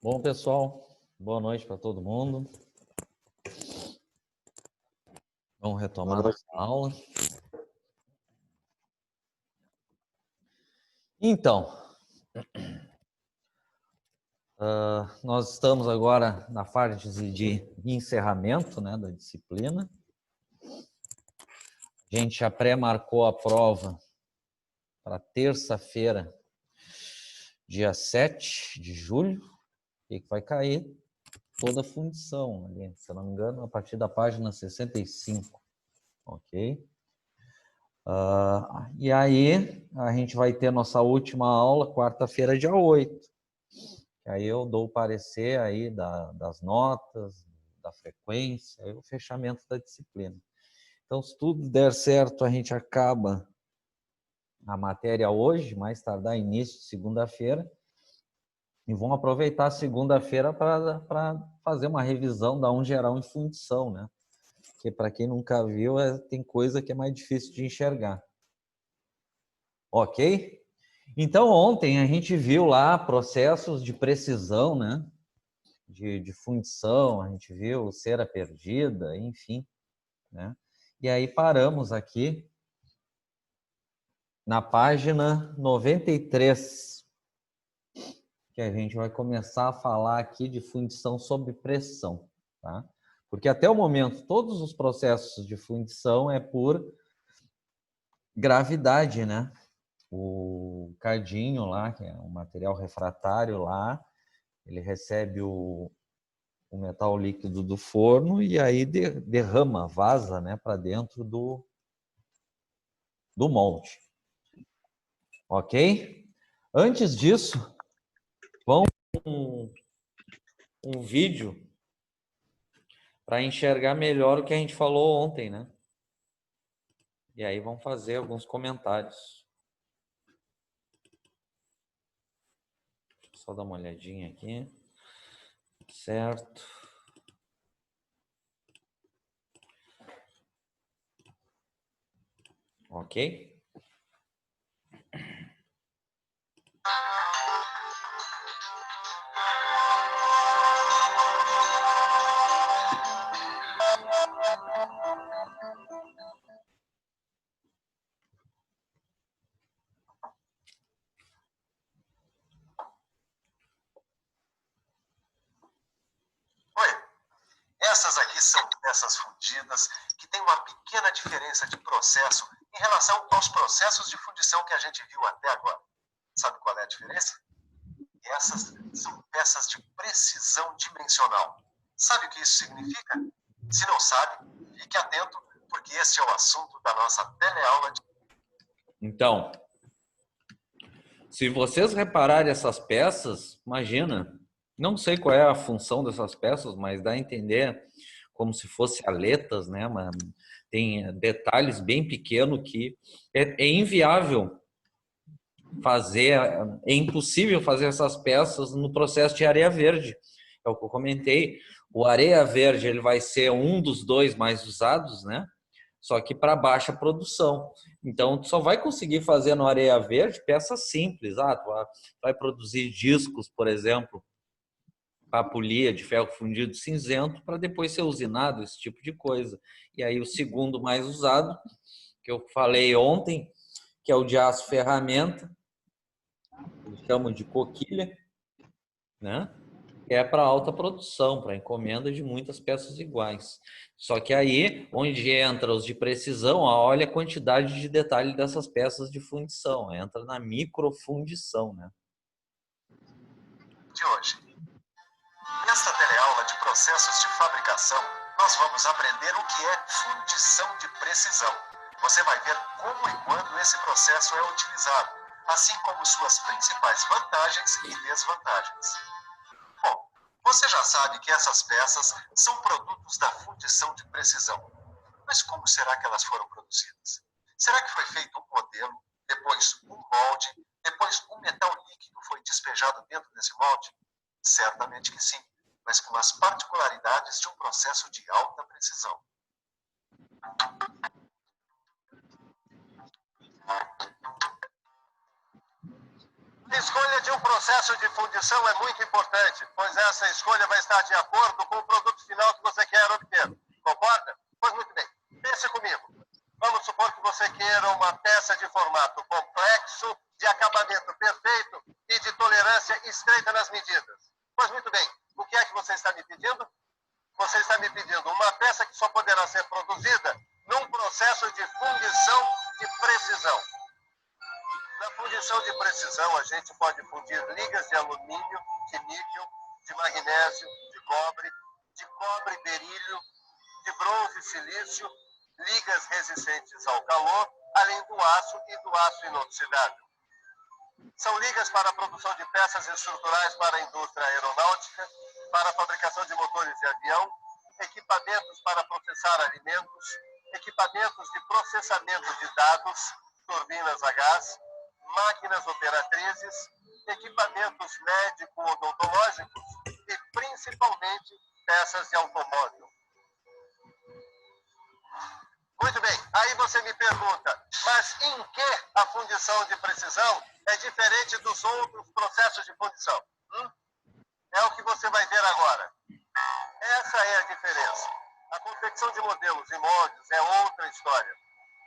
Bom, pessoal, boa noite para todo mundo. Vamos retomar nossa aula. Então, nós estamos agora na fase de encerramento, né, da disciplina. A gente já pré-marcou a prova para terça-feira, dia 7 de julho, e que vai cair toda a fundição ali, se eu não me engano, a partir da página 65, ok? E aí, a gente vai ter nossa última aula, quarta-feira, dia 8. Aí eu dou o parecer aí das notas, da frequência, e o fechamento da disciplina. Então, se tudo der certo, a gente acaba a matéria hoje, mais tardar início de segunda-feira, e vão aproveitar a segunda-feira para fazer uma revisão da um geral em fundição, né? Porque para quem nunca viu, tem coisa que é mais difícil de enxergar. Ok? Então, ontem a gente viu lá processos de precisão, né? De fundição, a gente viu cera perdida, enfim, né? E aí paramos aqui na página 93, que a gente vai começar a falar aqui de fundição sob pressão, tá? Porque até o momento todos os processos de fundição é por gravidade, né? O cadinho lá, que é um material refratário lá, ele recebe o metal líquido do forno e aí derrama, vaza, né, para dentro do molde. Ok? Antes disso, vamos um vídeo para enxergar melhor o que a gente falou ontem, né? E aí vamos fazer alguns comentários. Deixa eu só dar uma olhadinha aqui. Certo. Ok? Essas aqui são peças fundidas que têm uma pequena diferença de processo em relação aos processos de fundição que a gente viu até agora. Sabe qual é a diferença? Essas são peças de precisão dimensional. Sabe o que isso significa? Se não sabe, fique atento, porque este é o assunto da nossa teleaula. Então, se vocês repararem essas peças, imagina, não sei qual é a função dessas peças, mas dá a entender como se fossem aletas, né? Mas tem detalhes bem pequenos que é inviável fazer, é impossível fazer essas peças no processo de areia verde. É o que eu comentei. O areia verde ele vai ser um dos dois mais usados, né? Só que para baixa produção. Então, tu só vai conseguir fazer no areia verde peças simples. Tu vai produzir discos, por exemplo, para polia de ferro fundido cinzento, para depois ser usinado, esse tipo de coisa. E aí o segundo mais usado, que eu falei ontem, que é o de aço ferramenta, eles chamam de coquilha, né? Que é para alta produção, para encomenda de muitas peças iguais. Só que aí, onde entra os de precisão, olha a quantidade de detalhe dessas peças de fundição, entra na microfundição, né? De hoje. Nesta teleaula de processos de fabricação, nós vamos aprender o que é fundição de precisão. Você vai ver como e quando esse processo é utilizado, assim como suas principais vantagens e desvantagens. Bom, você já sabe que essas peças são produtos da fundição de precisão. Mas como será que elas foram produzidas? Será que foi feito um modelo, depois um molde, depois um metal líquido foi despejado dentro desse molde? Certamente que sim, mas com as particularidades de um processo de alta precisão. A escolha de um processo de fundição é muito importante, pois essa escolha vai estar de acordo com o produto final que você quer obter. Concorda? Pois muito bem. Pense comigo. Vamos supor que você queira uma peça de formato complexo, de acabamento perfeito e de tolerância estreita nas medidas. Pois muito bem. O que é que você está me pedindo? Você está me pedindo uma peça que só poderá ser produzida num processo de fundição de precisão. Na fundição de precisão, a gente pode fundir ligas de alumínio, de níquel, de magnésio, de cobre e berílio, de bronze e silício, ligas resistentes ao calor, além do aço e do aço inoxidável. São ligas para a produção de peças estruturais para a indústria aeronáutica, para a fabricação de motores de avião, equipamentos para processar alimentos, equipamentos de processamento de dados, turbinas a gás, máquinas operatrizes, equipamentos médico-odontológicos e, principalmente, peças de automóvel. Muito bem, aí você me pergunta, mas em que a fundição de precisão é diferente dos outros processos de fundição? É o que você vai ver agora. Essa é a diferença. A confecção de modelos e moldes é outra história.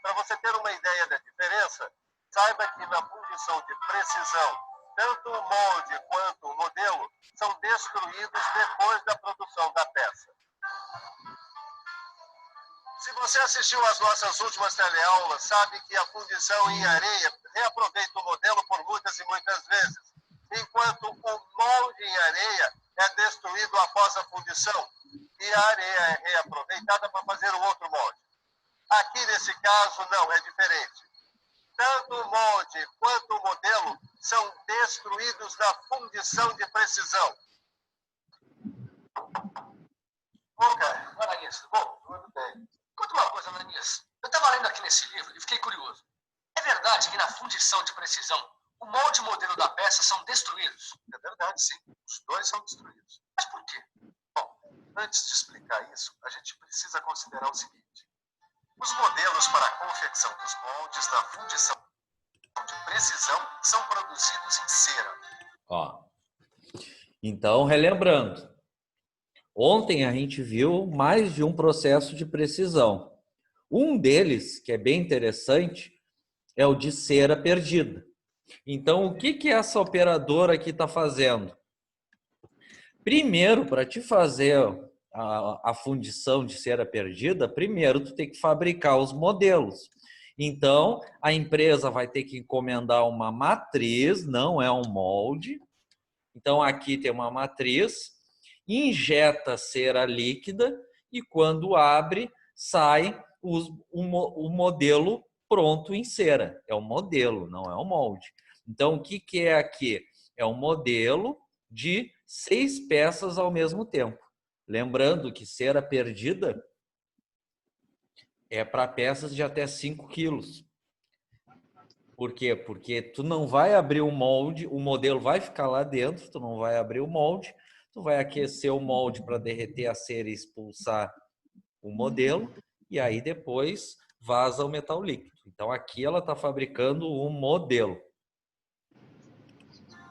Para você ter uma ideia da diferença, saiba que na fundição de precisão, tanto o molde quanto o modelo são destruídos depois da produção da peça. Se você assistiu às nossas últimas teleaulas, sabe que a fundição em areia reaproveita o modelo por muitas e muitas vezes, enquanto o molde em areia é destruído após a fundição e a areia é reaproveitada para fazer o outro molde. Aqui, nesse caso, não, é diferente. Tanto o molde quanto o modelo são destruídos na fundição de precisão. Bom, cara, Ananias, tudo bom? Tudo bem. Conta uma coisa, Ananias. Eu estava lendo aqui nesse livro e fiquei curioso. É verdade que na fundição de precisão, o molde e o modelo da peça são destruídos? É verdade, sim. Os dois são destruídos. Mas por quê? Bom, antes de explicar isso, a gente precisa considerar o seguinte. Os modelos para a confecção dos moldes na fundição de precisão são produzidos em cera. Ó. Então, relembrando, ontem a gente viu mais de um processo de precisão. Um deles, que é bem interessante, é o de cera perdida. Então, o que essa operadora aqui está fazendo? Primeiro, para te fazer a fundição de cera perdida, primeiro tu tem que fabricar os modelos. Então, a empresa vai ter que encomendar uma matriz, não é um molde. Então, aqui tem uma matriz, injeta cera líquida e quando abre, sai o modelo pronto em cera. É um modelo, não é um molde. Então, o que é aqui? É um modelo de 6 peças ao mesmo tempo. Lembrando que cera perdida é para peças de até 5 quilos. Por quê? Porque tu não vai abrir o molde, o modelo vai ficar lá dentro, tu não vai abrir o molde, tu vai aquecer o molde para derreter a cera e expulsar o modelo, e aí depois vaza o metal líquido. Então aqui ela está fabricando um modelo.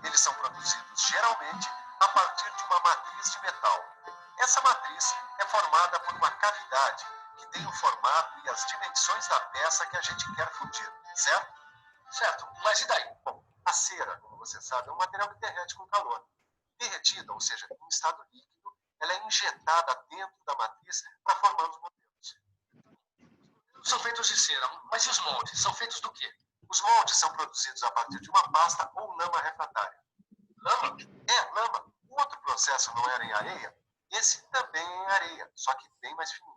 Eles são produzidos geralmente a partir de uma matriz de metal. Essa matriz é formada por uma cavidade que tem o formato e as dimensões da peça que a gente quer fundir, certo? Certo, mas e daí? Bom, a cera, como você sabe, é um material que derrete com calor. Derretida, ou seja, em estado líquido, ela é injetada dentro da matriz para formar os modelos. São feitos de cera, mas e os moldes? São feitos do quê? Os moldes são produzidos a partir de uma pasta ou lama refratária. Lama? É, lama. O outro processo não era em areia? Esse também é em areia, só que bem mais fininho.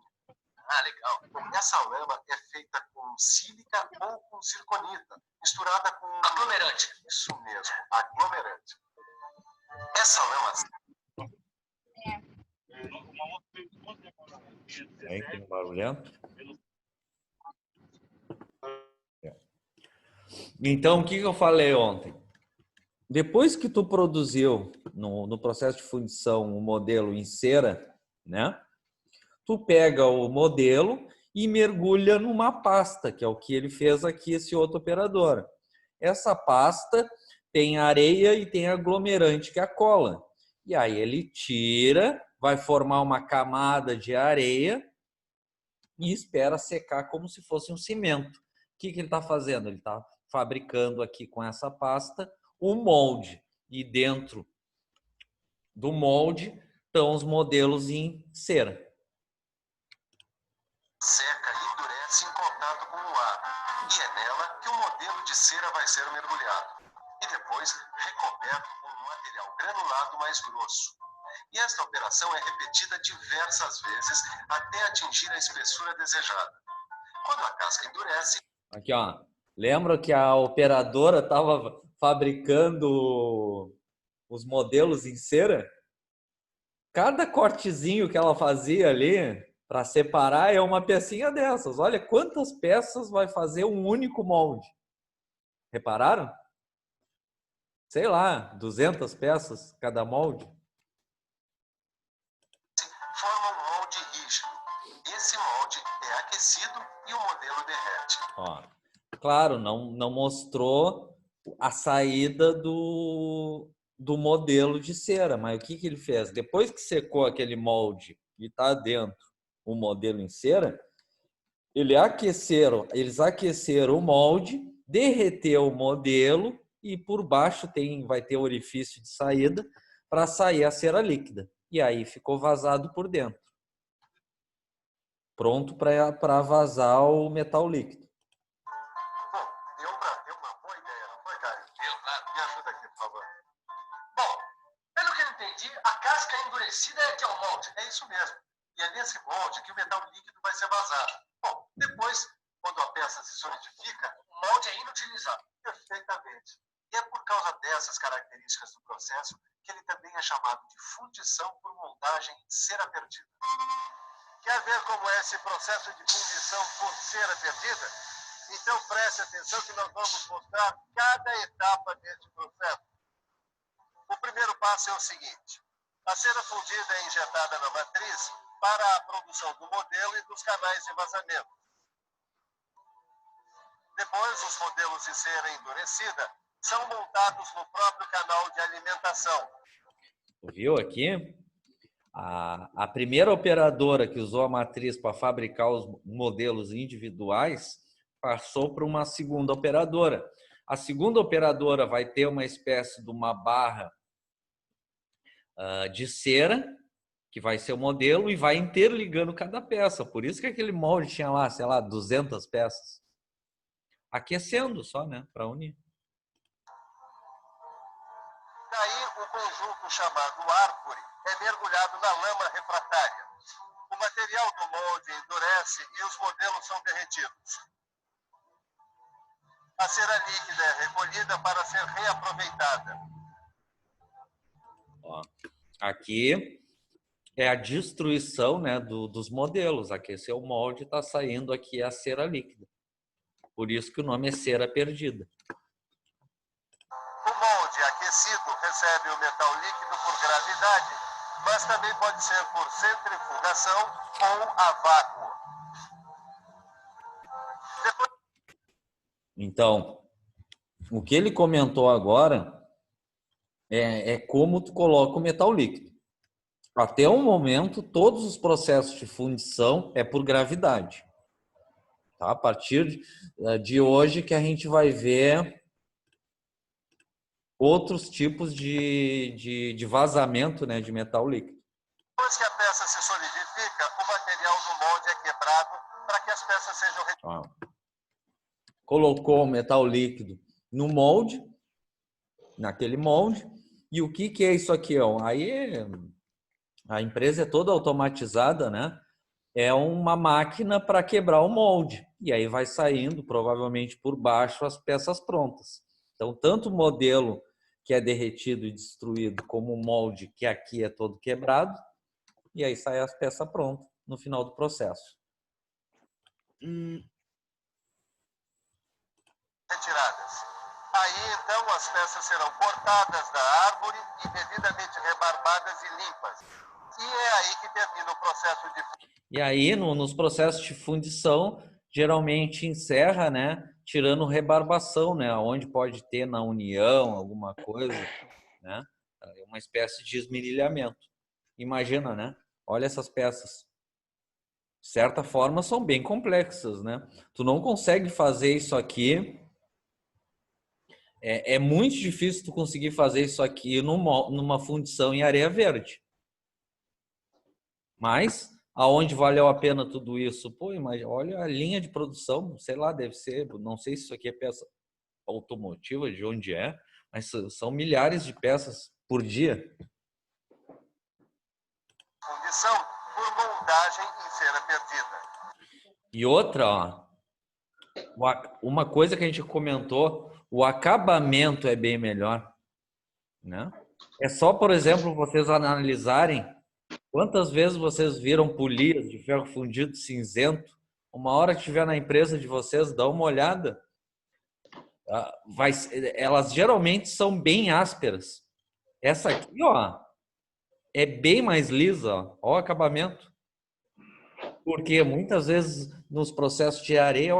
Ah, legal. Bom, essa lama é feita com sílica ou com zirconita, misturada com... Aglomerante. Isso mesmo, aglomerante. Essa lama... Aí tem um barulhento. Então, o que eu falei ontem? Depois que tu produziu no processo de fundição o modelo em cera, né? Tu pega o modelo e mergulha numa pasta, que é o que ele fez aqui, esse outro operador. Essa pasta tem areia e tem aglomerante, que é a cola. E aí ele tira, vai formar uma camada de areia e espera secar como se fosse um cimento. O que ele está fazendo? Ele está fabricando aqui com essa pasta o molde. E dentro do molde estão os modelos em cera. Seca e endurece em contato com o ar. E é nela que o modelo de cera vai ser mergulhado. E depois recoberto com um material granulado mais grosso. E esta operação é repetida diversas vezes até atingir a espessura desejada. Quando a casca endurece... Aqui, ó. Lembra que a operadora estava fabricando os modelos em cera? Cada cortezinho que ela fazia ali para separar é uma pecinha dessas. Olha quantas peças vai fazer um único molde. Repararam? Sei lá, 200 peças cada molde. Forma um molde rígido. Esse molde é aquecido e o modelo derrete. Ó, claro, não mostrou a saída do modelo de cera, mas o que ele fez? Depois que secou aquele molde e está dentro o modelo em cera, eles aqueceram o molde, derreteu o modelo e por baixo vai ter orifício de saída para sair a cera líquida. E aí ficou vazado por dentro. Pronto para vazar o metal líquido. Bom, deu uma boa ideia, não foi, Caio? Deu, claro. Me ajuda aqui, por favor. Bom, pelo que eu entendi, a casca endurecida é que é o molde. É isso mesmo. E é nesse molde que o metal líquido vai ser vazado. Bom, depois, quando a peça se solidifica, O molde é inutilizável. perfeitamente. E é por causa dessas características do processo que ele também é chamado de fundição por moldagem em cera perdida. Quer ver como é esse processo de fundição por cera perdida? Então preste atenção que nós vamos mostrar cada etapa desse processo. O primeiro passo é o seguinte: a cera fundida é injetada na matriz para a produção do modelo e dos canais de vazamento. Depois, os modelos de cera endurecida são montados no próprio canal de alimentação. Viu aqui? A primeira operadora que usou a matriz para fabricar os modelos individuais passou para uma segunda operadora. A segunda operadora vai ter uma espécie de uma barra de cera, que vai ser o modelo, e vai interligando cada peça. Por isso que aquele molde tinha lá, sei lá, 200 peças. Aquecendo só, né? Para unir. Daí, o conjunto chamado árvore é mergulhado na lama refratária. O material do molde endurece e os modelos são derretidos. A cera líquida é recolhida para ser reaproveitada. Ó, aqui é a destruição, né, dos modelos. Aqueceu o molde, está saindo aqui a cera líquida. Por isso que o nome é cera perdida. O molde aquecido recebe o metal líquido por gravidade, mas também pode ser por centrifugação ou a vácuo. Depois... Então, o que ele comentou agora é como tu coloca o metal líquido. Até o momento, todos os processos de fundição é por gravidade. Tá? A partir de hoje que a gente vai ver outros tipos de vazamento, né, de metal líquido. Depois que a peça se solidifica, o material do molde é quebrado para que as peças sejam retiradas. Colocou o metal líquido no molde, naquele molde, e o que é isso aqui? Aí a empresa é toda automatizada, né? É uma máquina para quebrar o molde. E aí vai saindo, provavelmente por baixo, as peças prontas. Então, tanto o modelo que é derretido e destruído, como o molde que aqui é todo quebrado, e aí sai as peças prontas no final do processo. Retiradas. Aí, então, as peças serão cortadas da árvore e devidamente rebarbadas e limpas. E é aí que termina o processo de... E aí, nos processos de fundição, geralmente encerra, né, tirando rebarbação, né, onde pode ter na união alguma coisa, né, uma espécie de esmerilhamento. Imagina, né? Olha essas peças. De certa forma, são bem complexas, né? Tu não consegue fazer isso aqui. É muito difícil tu conseguir fazer isso aqui numa fundição em areia verde. Mas, aonde valeu a pena tudo isso? Pô, imagina, olha a linha de produção, sei lá, deve ser, não sei se isso aqui é peça automotiva, de onde é, mas são milhares de peças por dia. Fundição por moldagem em cera perdida. E outra, ó, uma coisa que a gente comentou, o acabamento é bem melhor, né? É só, por exemplo, vocês analisarem quantas vezes vocês viram polias de ferro fundido cinzento. Uma hora que estiver na empresa de vocês, dá uma olhada. Elas geralmente são bem ásperas. Essa aqui, ó, é bem mais lisa, ó, ó o acabamento. Porque muitas vezes nos processos de areia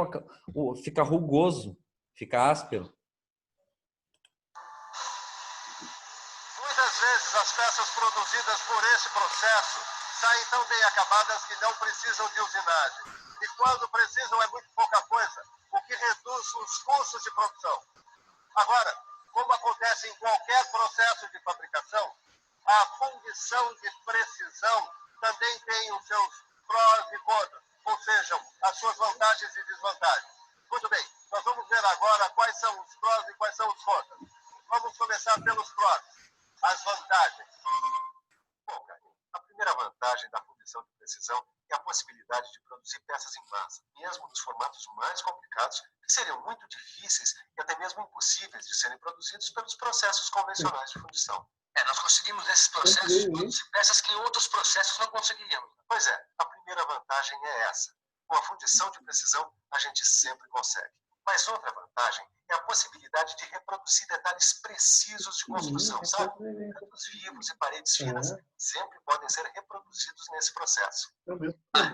fica rugoso, fica áspero. Muitas vezes as peças produzidas por esse processo saem tão bem acabadas que não precisam de usinagem. E quando precisam é muito pouca coisa, o que reduz os custos de produção. Agora, como acontece em qualquer processo de fabricação, a fundição de precisão também tem os seus prós e contras, ou seja, as suas vantagens e desvantagens. Muito bem, nós vamos ver agora quais são os prós e quais são os contras. Vamos começar pelos prós, as vantagens. Bom, Caio, a primeira vantagem da fundição de precisão é a possibilidade de produzir peças em massa, mesmo nos formatos mais complicados, que seriam muito difíceis e até mesmo impossíveis de serem produzidos pelos processos convencionais de fundição. Nós conseguimos nesses processos produzir peças que em outros processos não conseguiríamos. Pois é, a primeira vantagem é essa. Com a fundição de precisão, a gente sempre consegue. Mas outra vantagem é a possibilidade de reproduzir detalhes precisos de construção, sabe? Cantos vivos e paredes finas sempre podem ser reproduzidos nesse processo. Uma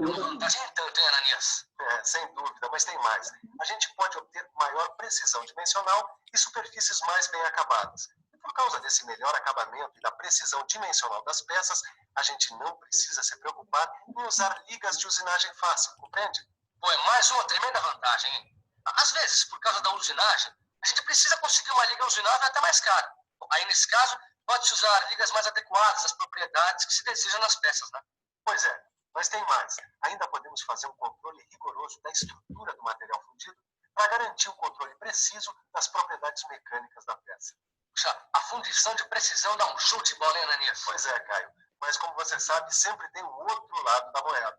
vantagem é tanto, hein, Ananias? Sem dúvida, mas tem mais. A gente pode obter maior precisão dimensional e superfícies mais bem acabadas. E por causa desse melhor acabamento e da precisão dimensional das peças, a gente não precisa se preocupar em usar ligas de usinagem fácil, compreende? Pô, é mais uma tremenda vantagem, hein? Às vezes, por causa da usinagem, a gente precisa conseguir uma liga usinável até mais cara. Aí, nesse caso, pode-se usar ligas mais adequadas às propriedades que se desejam nas peças, né? Pois é, mas tem mais. Ainda podemos fazer um controle rigoroso da estrutura do material fundido para garantir o controle preciso das propriedades mecânicas da peça. Puxa, a fundição de precisão dá um show de bola, hein, Ananias? Pois é, Caio. Mas, como você sabe, sempre tem um outro lado da moeda.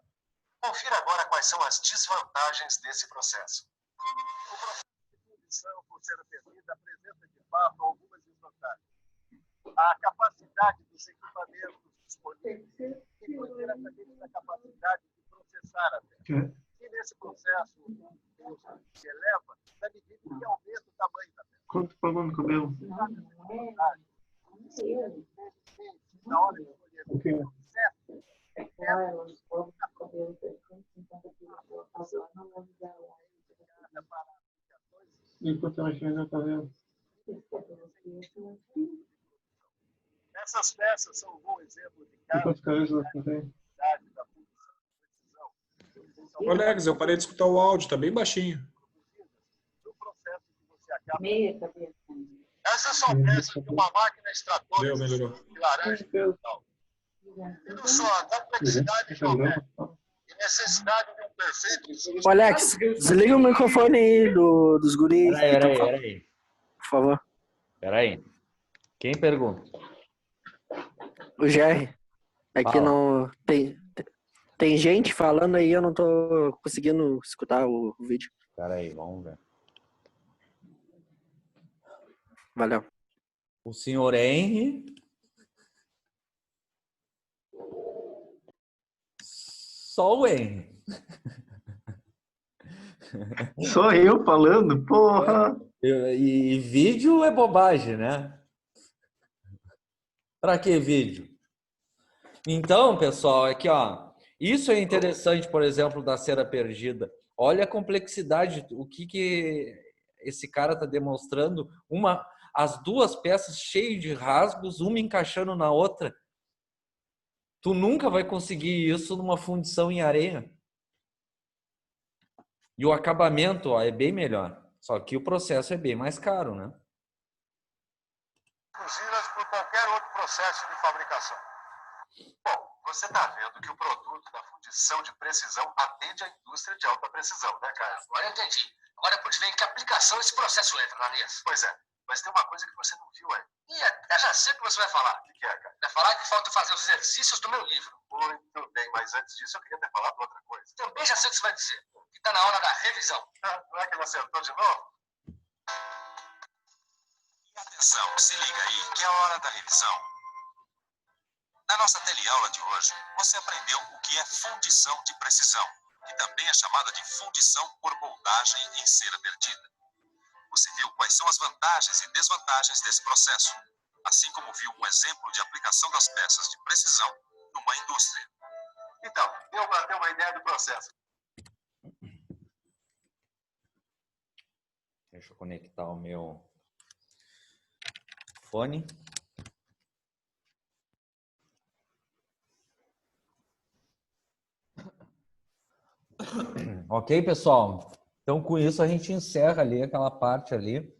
Confira agora quais são as desvantagens desse processo. O processo de fundição por cera perdida apresenta, de fato, algumas desvantagens. A capacidade dos equipamentos disponíveis depende diretamente da capacidade de processar a peça. E nesse processo, o custo se eleva na medida em que aumenta o tamanho da peça. Quanto pagou no cabelo? Na hora de escolher o processo, E quanto mais fez o cabelo? essas peças são um bom exemplo de E cada quantos cabelos você tem? unidade da fundição de precisão. Alex, eu parei de escutar o áudio, tá bem baixinho. No processo que você acaba. Meia cabeça. Essas são peças de uma máquina extratora Melhorou. de laranja e metal. Viram só a complexidade geométrica e necessidade de um perfeito. Ô, Alex, desliga o microfone aí dos guris. Peraí. Por favor. Peraí. Quem pergunta? O Jerry. É que Fala. não. Tem gente falando aí, eu não tô conseguindo escutar o vídeo. Peraí, vamos ver. Valeu. O senhor Henry. Só o Henry. Só eu falando? Porra! E vídeo é bobagem, né? Pra que vídeo? Então, pessoal, aqui, ó. Isso é interessante, por exemplo, da cera perdida. Olha a complexidade, o que esse cara está demonstrando. As duas peças cheias de rasgos, uma encaixando na outra. Tu nunca vai conseguir isso numa fundição em areia. E o acabamento, ó, é bem melhor. Só que o processo é bem mais caro, né? Exclusivas por qualquer outro processo de fabricação. Bom, você está vendo que o produto da fundição de precisão atende à indústria de alta precisão, né, Caio? Agora eu entendi. Agora eu pude ver em que aplicação esse processo entra, Ananias. Pois é, mas tem uma coisa que você não viu aí. Eu já sei o que você vai falar. O que é, Caio? Vai falar que falta fazer os exercícios do meu livro. Muito bem, mas antes disso eu queria ter falado outra coisa. Também já sei o que você vai dizer. Que está na hora da revisão. Não é que você acertou de novo? E atenção, se liga aí que é a hora da revisão. Na nossa teleaula de hoje, você aprendeu o que é fundição de precisão, que também é chamada de fundição por moldagem em cera perdida. Você viu quais são as vantagens e desvantagens desse processo, assim como viu um exemplo de aplicação das peças de precisão numa indústria. Então, deu para ter uma ideia do processo. Deixa eu conectar o meu fone. Ok, pessoal? Então, com isso, a gente encerra ali aquela parte ali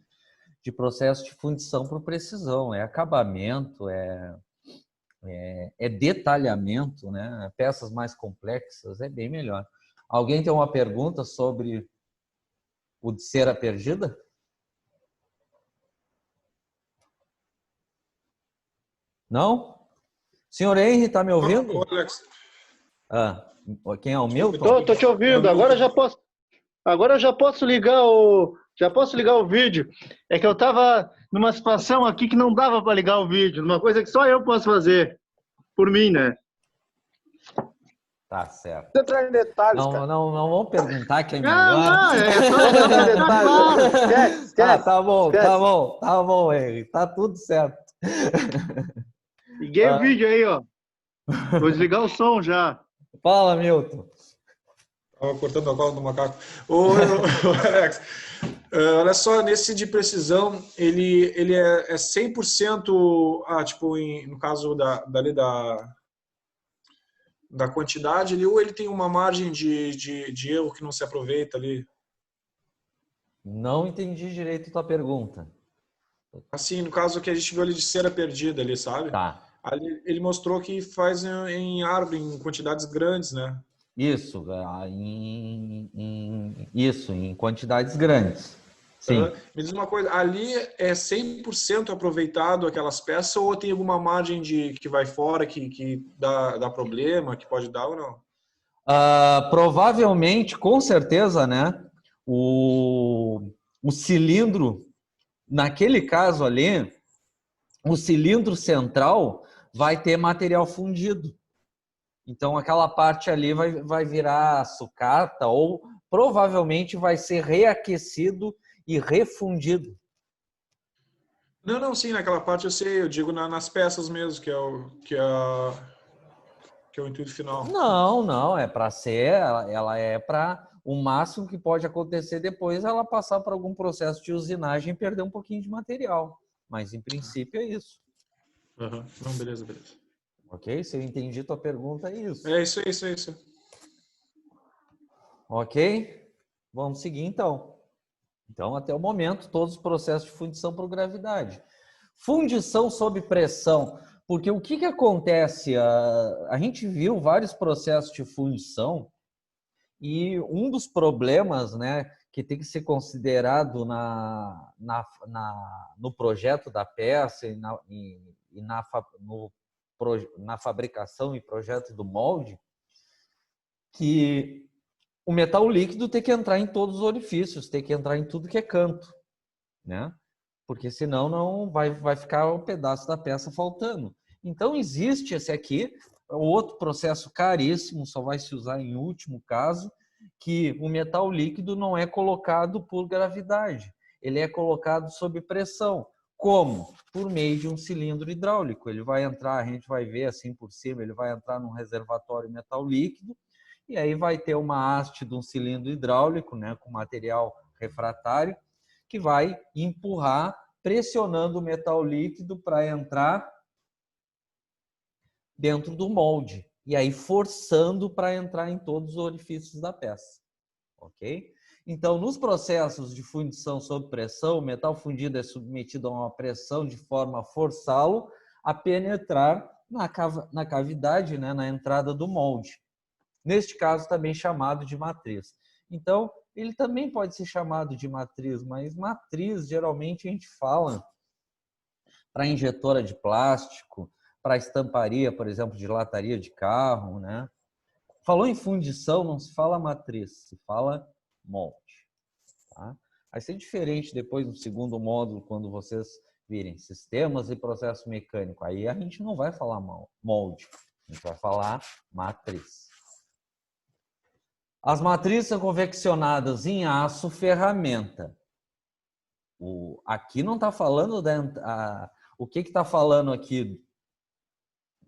de processo de fundição por precisão. É acabamento, é detalhamento, né? Peças mais complexas, é bem melhor. Alguém tem uma pergunta sobre o de cera perdida? Não? Senhor Henry, está me ouvindo? Ô, Alex, Ah, quem é o Milton? Tô te ouvindo. Agora eu já posso ligar o vídeo. É que eu tava numa situação aqui que não dava para ligar o vídeo, uma coisa que só eu posso fazer por mim, né? Tá certo. Não entrar em detalhes, cara. Não vamos perguntar quem é melhor. Não, é só claro. Esquece. Tá bom, esquece. tá bom, Henry. Tá tudo certo. Liguei o vídeo aí, ó. Vou desligar o som já. Fala, Milton. estava cortando a cola do macaco. Ô, Alex, olha só, nesse de precisão, ele é 100%, tipo, no caso da quantidade ali, ou ele tem uma margem de erro que não se aproveita ali? Não entendi direito a tua pergunta. Assim, no caso que a gente viu ali de cera perdida ali, sabe? Tá. Ali, ele mostrou que faz em árvore, em quantidades grandes, né? Isso, em quantidades grandes. Sim. Me diz uma coisa, ali é 100% aproveitado aquelas peças ou tem alguma margem que vai fora, que dá problema, que pode dar ou não? Provavelmente, com certeza, né? O cilindro, naquele caso ali, o cilindro central vai ter material fundido. Então, aquela parte ali vai virar sucata ou provavelmente vai ser reaquecido e refundido. Não, sim, naquela parte eu sei, eu digo nas peças mesmo, que é o intuito final. Não, é para ser, ela é para o máximo que pode acontecer depois ela passar por algum processo de usinagem e perder um pouquinho de material. Mas, em princípio, é isso. Uhum. Não, beleza. Ok? Se eu entendi tua pergunta, é isso. É isso. Ok? Vamos seguir, então. Então, até o momento, todos os processos de fundição por gravidade. Fundição sob pressão. Porque o que acontece? A gente viu vários processos de fundição e um dos problemas, né, que tem que ser considerado no projeto da peça e na fabricação e projeto do molde, que o metal líquido tem que entrar em todos os orifícios, tem que entrar em tudo que é canto, né? Porque senão não vai ficar um pedaço da peça faltando. Então existe esse aqui, outro processo caríssimo, só vai se usar em último caso, que o metal líquido não é colocado por gravidade, ele é colocado sob pressão. Como? Por meio de um cilindro hidráulico. Ele vai entrar, a gente vai ver assim por cima, ele vai entrar num reservatório metal líquido e aí vai ter uma haste de um cilindro hidráulico, né, com material refratário, que vai empurrar, pressionando o metal líquido para entrar dentro do molde, e aí forçando para entrar em todos os orifícios da peça. Ok? Então, nos processos de fundição sob pressão, o metal fundido é submetido a uma pressão de forma a forçá-lo a penetrar na cavidade, né, na entrada do molde. Neste caso, também chamado de matriz. Então, ele também pode ser chamado de matriz, mas matriz, geralmente, a gente fala para injetora de plástico, para estamparia, por exemplo, de lataria de carro, né? Falou em fundição, não se fala matriz, se fala molde. Tá? Vai ser diferente depois no segundo módulo, quando vocês virem sistemas e processo mecânico. Aí a gente não vai falar molde, a gente vai falar matriz. As matrizes são confeccionadas em aço ferramenta. Aqui não está falando o que está falando aqui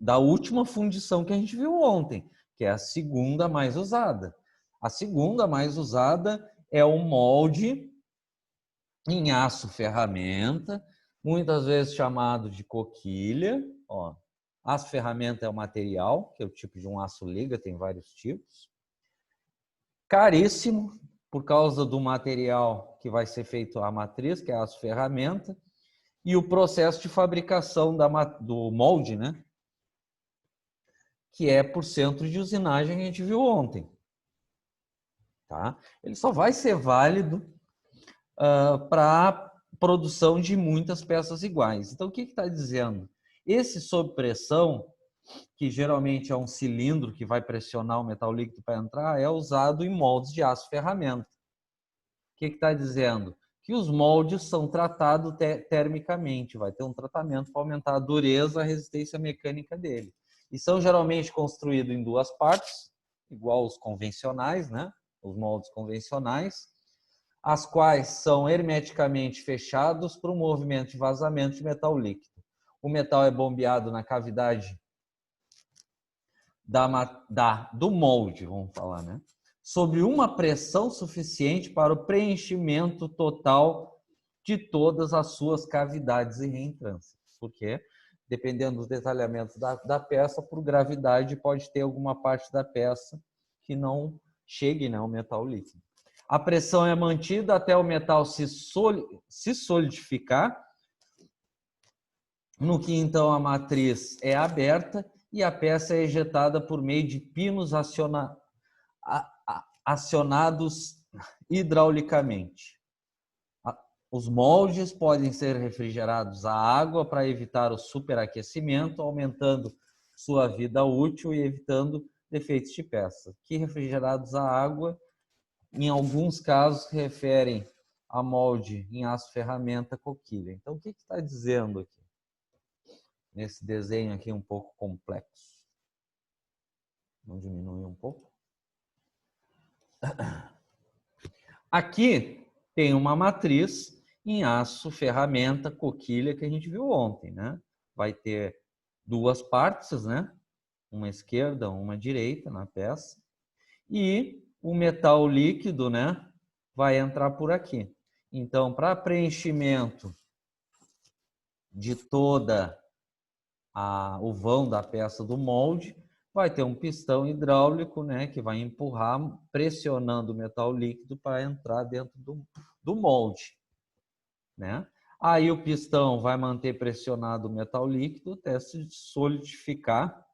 da última fundição que a gente viu ontem, que é a segunda mais usada. A segunda mais usada é o molde em aço ferramenta, muitas vezes chamado de coquilha. Ó, aço ferramenta é o material, que é o tipo de um aço liga, tem vários tipos. Caríssimo, por causa do material que vai ser feito a matriz, que é aço ferramenta, e o processo de fabricação do molde, né? Que é por centro de usinagem que a gente viu ontem. Tá? Ele só vai ser válido para produção de muitas peças iguais. Então, o que está dizendo? Esse sob pressão, que geralmente é um cilindro que vai pressionar o metal líquido para entrar, é usado em moldes de aço ferramenta. O que está dizendo? Que os moldes são tratados termicamente, vai ter um tratamento para aumentar a dureza, a resistência mecânica dele. E são geralmente construídos em duas partes, igual os convencionais, né? Os moldes convencionais, as quais são hermeticamente fechados para o movimento de vazamento de metal líquido. O metal é bombeado na cavidade do molde, vamos falar, né? Sob uma pressão suficiente para o preenchimento total de todas as suas cavidades e reentrâncias. Porque, dependendo dos detalhamentos da peça, por gravidade pode ter alguma parte da peça que não chegue, né, ao metal líquido. A pressão é mantida até o metal se solidificar, no que então a matriz é aberta e a peça é ejetada por meio de pinos acionados hidraulicamente. Os moldes podem ser refrigerados à água para evitar o superaquecimento, aumentando sua vida útil e evitando defeitos de peça. Que refrigerados à água, em alguns casos, referem a molde em aço ferramenta coquilha. Então, o que está dizendo aqui? Nesse desenho aqui um pouco complexo. Vamos diminuir um pouco. Aqui tem uma matriz em aço ferramenta coquilha que a gente viu ontem, né? Vai ter duas partes, né? Uma esquerda, uma direita na peça. E o metal líquido, né? Vai entrar por aqui. Então, para preenchimento de toda o vão da peça do molde, vai ter um pistão hidráulico, né, que vai empurrar, pressionando o metal líquido para entrar dentro do molde, né? Aí o pistão vai manter pressionado o metal líquido até se solidificar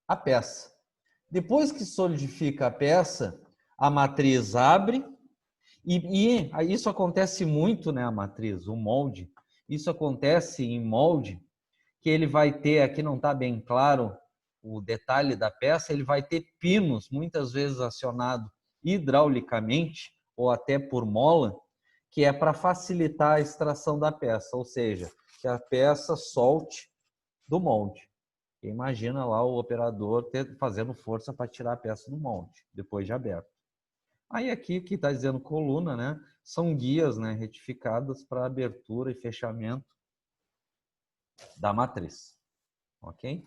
a peça. Depois que solidifica a peça, a matriz abre e isso acontece muito, né, a matriz, o molde. Isso acontece em molde que ele vai ter, aqui não está bem claro o detalhe da peça, ele vai ter pinos, muitas vezes acionado hidraulicamente ou até por mola, que é para facilitar a extração da peça, ou seja, que a peça solte do molde. Imagina lá o operador fazendo força para tirar a peça do molde, depois de aberto. Aí aqui, que está dizendo coluna, né? São guias, né, retificadas para abertura e fechamento da matriz. Ok?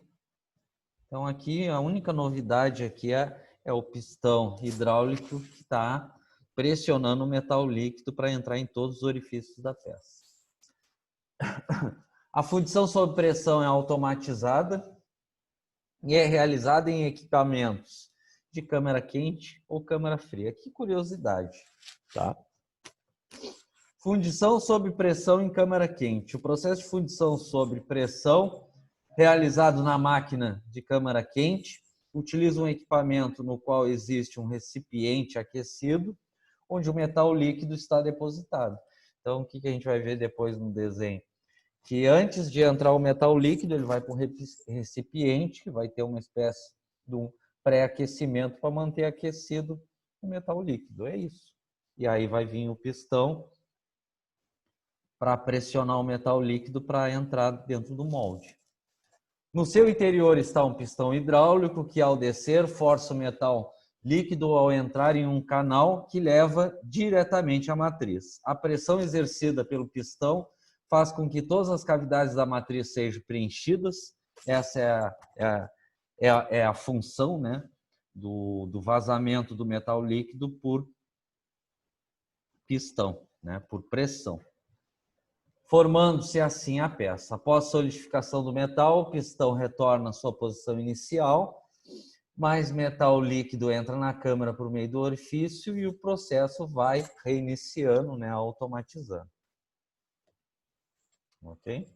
Então aqui a única novidade aqui é o pistão hidráulico que está pressionando o metal líquido para entrar em todos os orifícios da peça. A fundição sob pressão é automatizada e é realizada em equipamentos de câmara quente ou câmara fria. Que curiosidade, tá? Fundição sob pressão em câmara quente. O processo de fundição sob pressão, realizado na máquina de câmara quente, utiliza um equipamento no qual existe um recipiente aquecido, onde o metal líquido está depositado. Então, o que a gente vai ver depois no desenho? Que antes de entrar o metal líquido, ele vai para um recipiente, que vai ter uma espécie de um pré-aquecimento para manter aquecido o metal líquido. É isso. E aí vai vir o pistão para pressionar o metal líquido para entrar dentro do molde. No seu interior está um pistão hidráulico que, ao descer, força o metal líquido ao entrar em um canal que leva diretamente à matriz. A pressão exercida pelo pistão faz com que todas as cavidades da matriz sejam preenchidas. Essa é a função, né, do vazamento do metal líquido por pistão, né, por pressão. Formando-se assim a peça. Após a solidificação do metal, o pistão retorna à sua posição inicial, mais metal líquido entra na câmara por meio do orifício e o processo vai reiniciando, né, automatizando. Ok?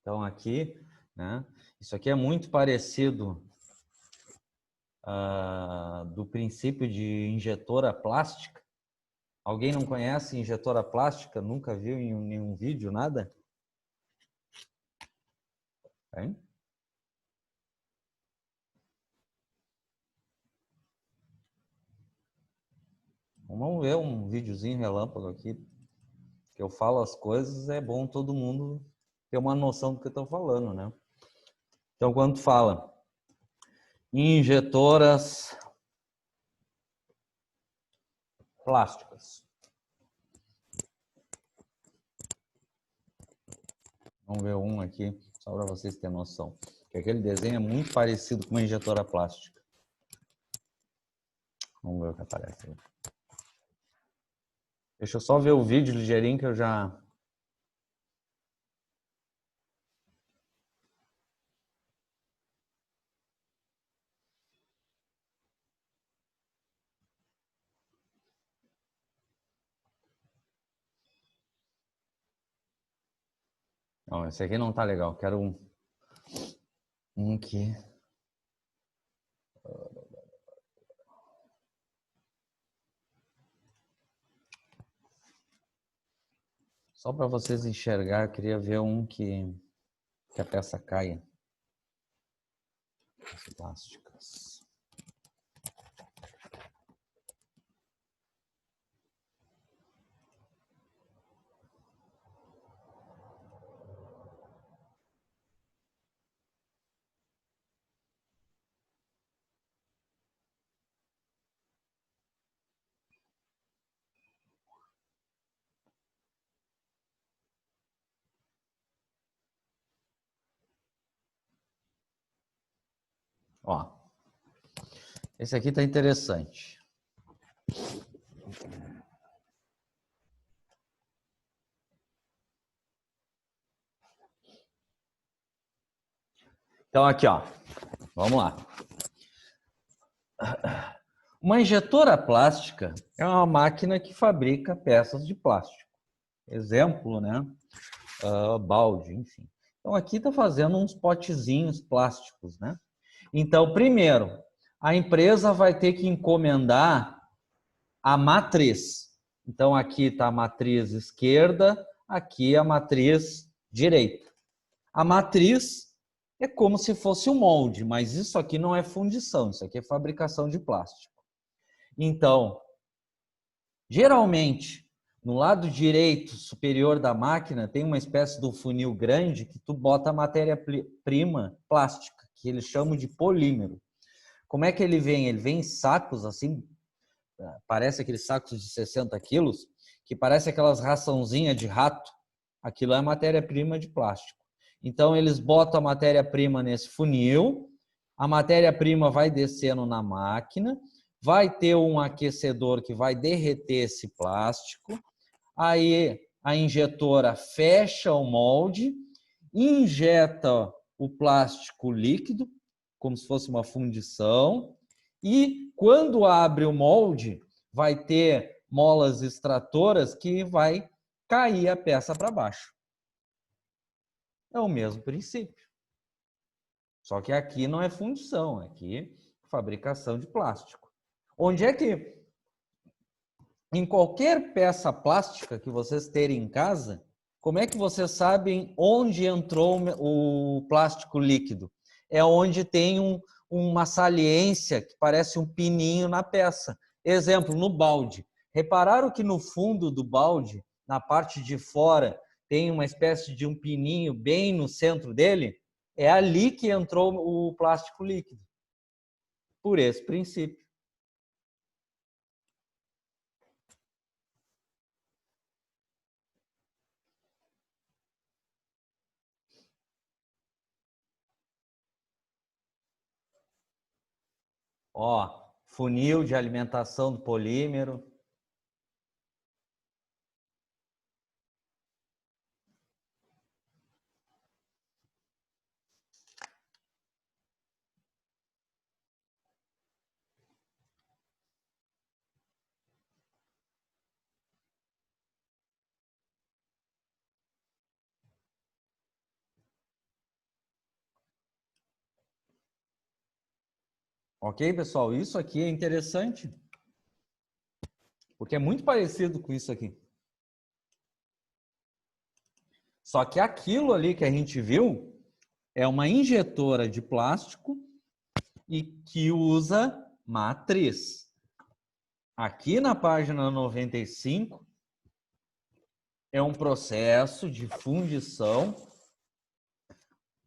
Então aqui, né, isso aqui é muito parecido do princípio de injetora plástica. Alguém não conhece injetora plástica? Nunca viu em nenhum vídeo, nada? Tem? Vamos ver um videozinho relâmpago aqui, que eu falo as coisas, é bom todo mundo ter uma noção do que eu estou falando, né? Então, quando tu fala injetoras plásticas, vamos ver um aqui, só para vocês terem noção. Que aquele desenho é muito parecido com uma injetora plástica. Vamos ver o que aparece aí. Deixa eu só ver o vídeo ligeirinho que eu já... Não, esse aqui não tá legal. Quero um aqui. Só para vocês enxergar, eu queria ver um que a peça caia. As plásticas. Ó, esse aqui tá interessante. Então aqui, ó, vamos lá. Uma injetora plástica é uma máquina que fabrica peças de plástico. Exemplo, né? Balde, enfim. Então aqui tá fazendo uns potezinhos plásticos, né? Então, primeiro, a empresa vai ter que encomendar a matriz. Então, aqui está a matriz esquerda, aqui a matriz direita. A matriz é como se fosse um molde, mas isso aqui não é fundição, isso aqui é fabricação de plástico. Então, geralmente, no lado direito superior da máquina, tem uma espécie de um funil grande que tu bota a matéria-prima plástica, que eles chamam de polímero. Como é que ele vem? Ele vem em sacos assim, parece aqueles sacos de 60 quilos, que parece aquelas raçãozinhas de rato. Aquilo é matéria-prima de plástico. Então, eles botam a matéria-prima nesse funil, a matéria-prima vai descendo na máquina, vai ter um aquecedor que vai derreter esse plástico, aí a injetora fecha o molde, injeta o plástico líquido, como se fosse uma fundição, e quando abre o molde, vai ter molas extratoras que vai cair a peça para baixo. É o mesmo princípio. Só que aqui não é fundição, aqui é fabricação de plástico. Onde é que, em qualquer peça plástica que vocês terem em casa, como é que vocês sabem onde entrou o plástico líquido? É onde tem uma saliência que parece um pininho na peça. Exemplo, no balde. Repararam que no fundo do balde, na parte de fora, tem uma espécie de um pininho bem no centro dele? É ali que entrou o plástico líquido. Por esse princípio. Ó, funil de alimentação do polímero. Ok, pessoal? Isso aqui é interessante, porque é muito parecido com isso aqui. Só que aquilo ali que a gente viu é uma injetora de plástico e que usa matriz. Aqui na página 95 é um processo de fundição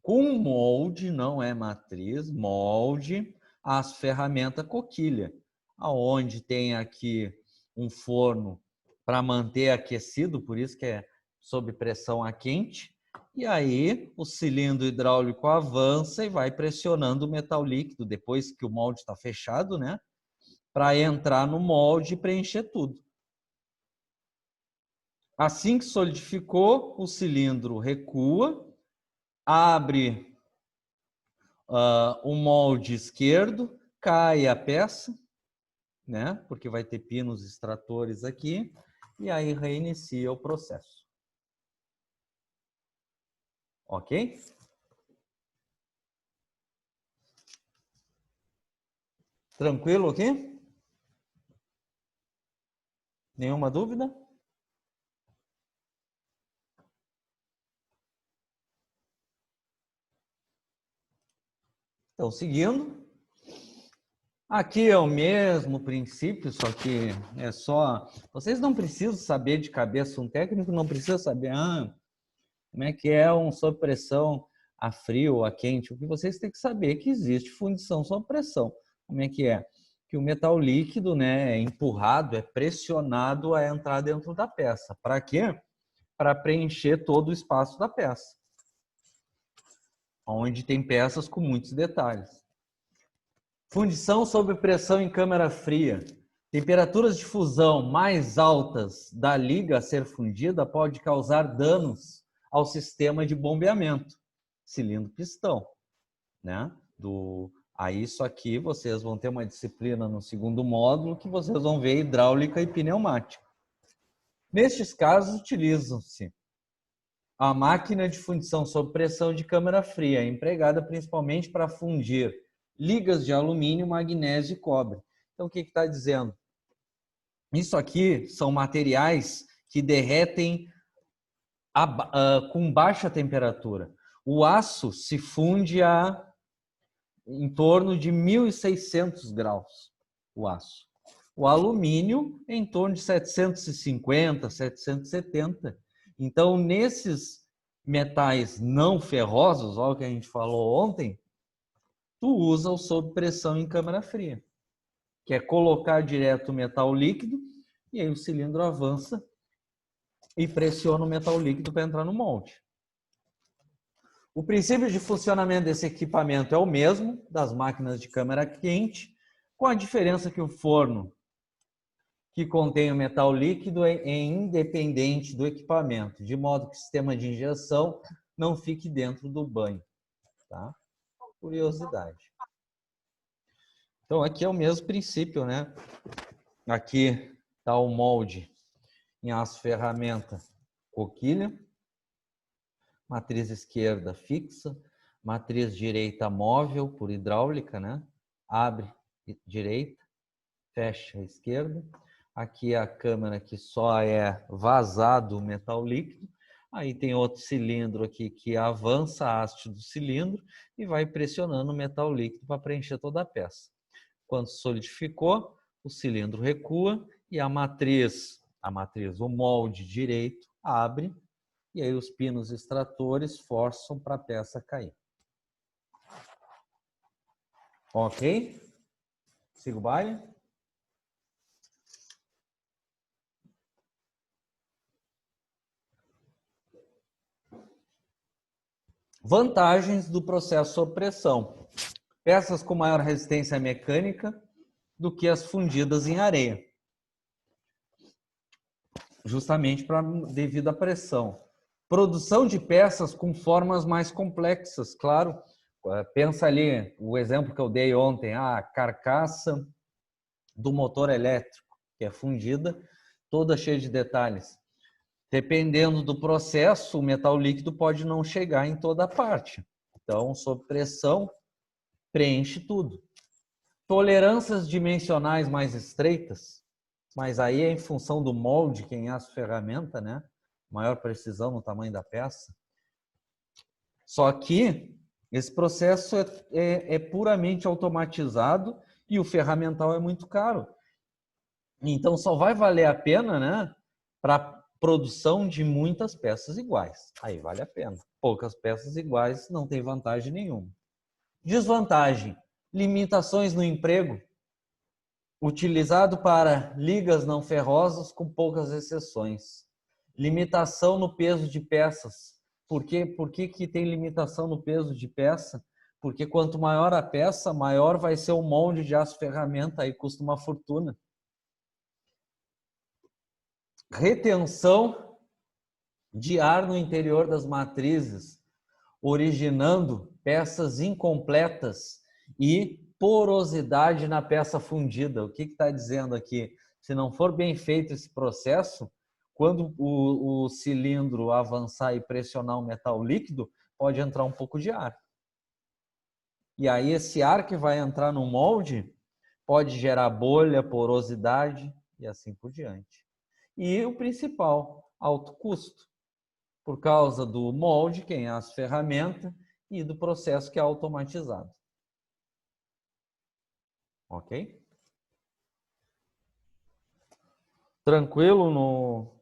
com molde, não é matriz, molde, as ferramentas coquilha, aonde tem aqui um forno para manter aquecido, por isso que é sob pressão a quente, e aí o cilindro hidráulico avança e vai pressionando o metal líquido, depois que o molde está fechado, né? Para entrar no molde e preencher tudo. Assim que solidificou, o cilindro recua, abre o molde esquerdo, cai a peça, né? Porque vai ter pinos extratores aqui, e aí reinicia o processo. Ok? Tranquilo aqui? Nenhuma dúvida? Então, seguindo. Aqui é o mesmo princípio, só que é só... Vocês não precisam saber de cabeça, um técnico não precisa saber como é que é um sob pressão a frio ou a quente. O que vocês têm que saber é que existe fundição sob pressão. Como é? Que o metal líquido, né, é empurrado, é pressionado a entrar dentro da peça. Para quê? Para preencher todo o espaço da peça, onde tem peças com muitos detalhes. Fundição sob pressão em câmara fria. Temperaturas de fusão mais altas da liga a ser fundida pode causar danos ao sistema de bombeamento, cilindro-pistão, né? Aí isso aqui vocês vão ter uma disciplina no segundo módulo que vocês vão ver hidráulica e pneumática. Nestes casos, utilizam-se a máquina de fundição sob pressão de câmara fria, empregada principalmente para fundir ligas de alumínio, magnésio e cobre. Então, o que está dizendo? Isso aqui são materiais que derretem com baixa temperatura. O aço se funde em torno de 1.600 graus, o aço. O alumínio em torno de 750, 770. Então, nesses metais não ferrosos, olha o que a gente falou ontem, tu usa o sob pressão em câmara fria, que é colocar direto o metal líquido e aí o cilindro avança e pressiona o metal líquido para entrar no molde. O princípio de funcionamento desse equipamento é o mesmo das máquinas de câmara quente, com a diferença que o forno que contém o metal líquido é independente do equipamento, de modo que o sistema de injeção não fique dentro do banho. Tá? Curiosidade. Então, aqui é o mesmo princípio, né? Aqui está o molde em aço ferramenta coquilha, matriz esquerda fixa, matriz direita móvel por hidráulica, né? Abre direita, fecha esquerda. Aqui é a câmara que só é vazado o metal líquido. Aí tem outro cilindro aqui que avança a haste do cilindro e vai pressionando o metal líquido para preencher toda a peça. Quando solidificou, o cilindro recua e a matriz, o molde direito, abre e aí os pinos extratores forçam para a peça cair. Ok? Siga o baile. Vantagens do processo sob pressão. Peças com maior resistência mecânica do que as fundidas em areia. Justamente devido à pressão. Produção de peças com formas mais complexas, claro. Pensa ali, o exemplo que eu dei ontem, a carcaça do motor elétrico, que é fundida, toda cheia de detalhes. Dependendo do processo, o metal líquido pode não chegar em toda parte. Então, sob pressão, preenche tudo. Tolerâncias dimensionais mais estreitas, mas aí é em função do molde, que é em aço ferramenta, né? Maior precisão no tamanho da peça. Só que esse processo é puramente automatizado e o ferramental é muito caro. Então, só vai valer a pena, né, para produção de muitas peças iguais. Aí vale a pena. Poucas peças iguais não tem vantagem nenhuma. Desvantagem: limitações no emprego. Utilizado para ligas não ferrosas com poucas exceções. Limitação no peso de peças. Por que tem limitação no peso de peça? Porque quanto maior a peça, maior vai ser o molde de aço ferramenta, aí custa uma fortuna. Retenção de ar no interior das matrizes, originando peças incompletas e porosidade na peça fundida. O que está dizendo aqui? Se não for bem feito esse processo, quando o cilindro avançar e pressionar o metal líquido, pode entrar um pouco de ar. E aí esse ar que vai entrar no molde pode gerar bolha, porosidade e assim por diante. E o principal, alto custo, por causa do molde, que é aço ferramenta, e do processo que é automatizado. Ok? Tranquilo?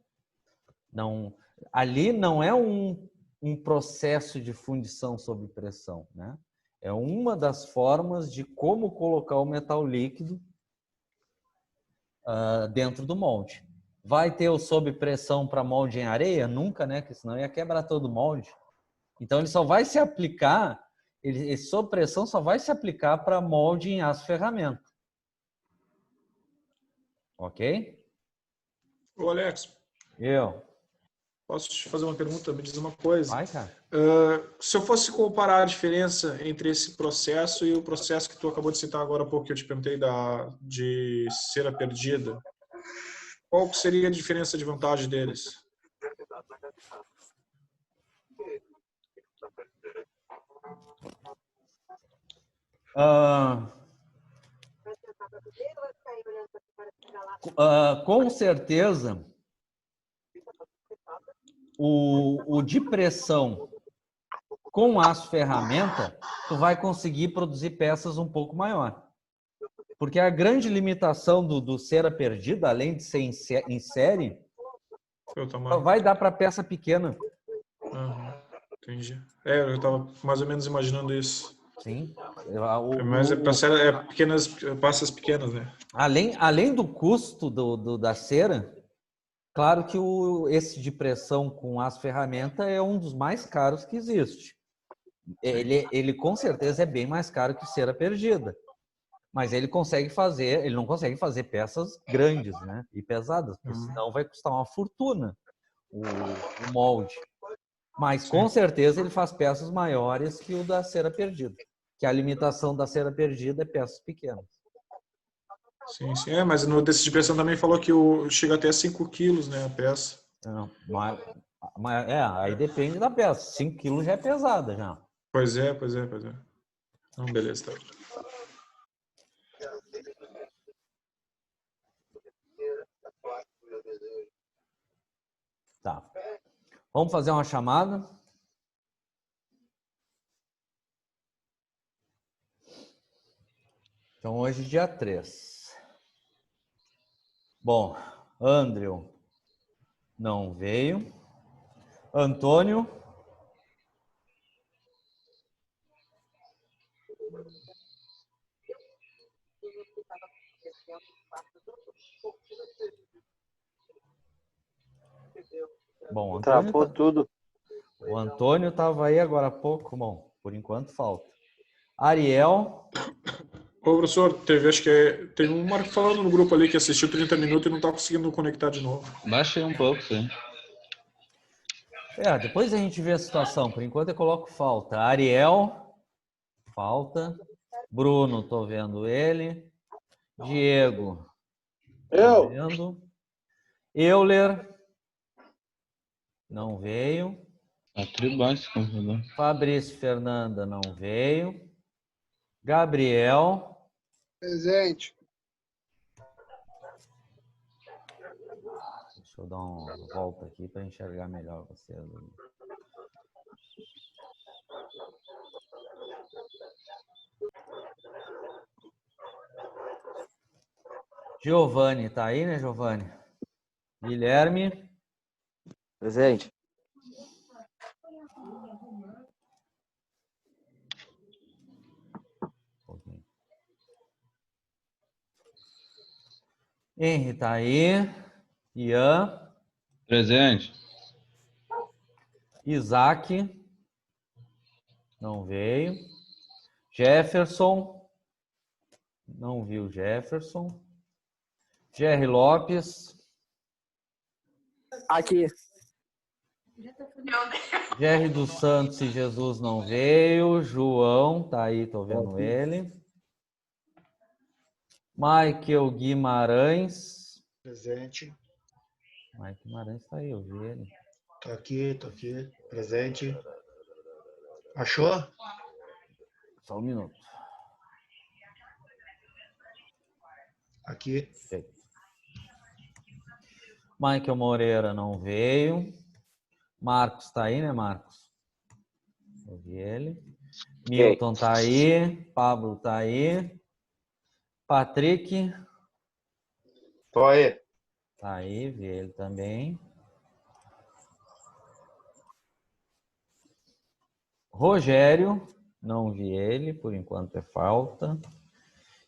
Ali não é um processo de fundição sob pressão, né? É uma das formas de como colocar o metal líquido dentro do molde. Vai ter o sob pressão para molde em areia? Nunca, né? Porque senão ia quebrar todo o molde. Então, ele só vai se aplicar, esse sob pressão só vai se aplicar para molde em aço ferramenta. Ok? Ô, Alex, Posso te fazer uma pergunta? Me diz uma coisa. Vai, cara. Se eu fosse comparar a diferença entre esse processo e o processo que tu acabou de citar agora há pouco, que eu te perguntei de cera perdida, qual seria a diferença de vantagem deles? Com certeza, o de pressão com aço ferramenta, tu vai conseguir produzir peças um pouco maior. Porque a grande limitação do cera perdida, além de ser em série, só vai dar para peça pequena. Entendi. Eu estava mais ou menos imaginando isso. Sim. Mas pequenas peças pequenas, né? Além do custo da cera, claro que esse de pressão com aço ferramenta é um dos mais caros que existe. Ele com certeza é bem mais caro que cera perdida. Mas ele não consegue fazer peças grandes, né? E pesadas, porque senão vai custar uma fortuna o molde. Mas com certeza ele faz peças maiores que o da cera perdida. Que a limitação da cera perdida é peças pequenas. Sim, sim. Mas no teste de pressão também falou que chega até 5 quilos, né, a peça. Não, aí depende da peça. 5 quilos já é pesada já. Pois é. Então, beleza, tá. Tá. Vamos fazer uma chamada. Então, hoje, dia 3. Bom, Andrew não veio. Antônio. Bom, o Antônio Travou tudo. O Antônio estava aí agora há pouco. Bom, por enquanto falta. Ariel. Ô, professor, teve um Marco falando no grupo ali que assistiu 30 minutos e não tá conseguindo conectar de novo. Baixei um pouco, sim. Depois a gente vê a situação. Por enquanto eu coloco falta. Ariel. Falta. Bruno, tô vendo ele. Diego. Tô vendo. Euler. Não veio. Tá tribal esse computador. Fabrício Fernanda não veio. Gabriel. Presente. Deixa eu dar uma volta aqui para enxergar melhor vocês. Giovanni, tá aí, né, Giovanni? Guilherme. Presente. Henry tá aí. Ian. Presente. Isaac. Não veio. Jefferson. Não viu Jefferson. Jerry Lopes. Aqui. Jerry dos Santos e Jesus não veio. João, tá aí, tô vendo ele. Michael Guimarães. Presente. Michael Guimarães tá aí, eu vi ele. Tô aqui. Presente. Achou? Só um minuto. Aqui. Perfeito. Michael Moreira não veio. Marcos tá aí, né, Marcos? Eu vi ele. Milton tá aí. Pablo tá aí. Patrick. Tô aí. Tá aí, vi ele também. Rogério, não vi ele, por enquanto é falta.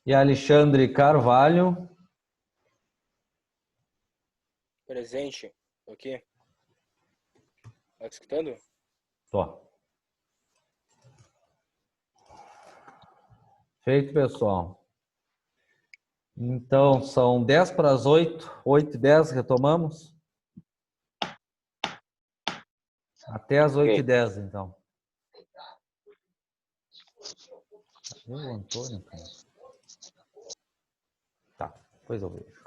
E Alexandre Carvalho. Presente. Ok. Tá escutando? Tô. Feito, pessoal. Então, são 10 para as 8, 8h10, retomamos? Até as 8h10, então. Cadê o Antônio, cara? Tá, depois eu vejo.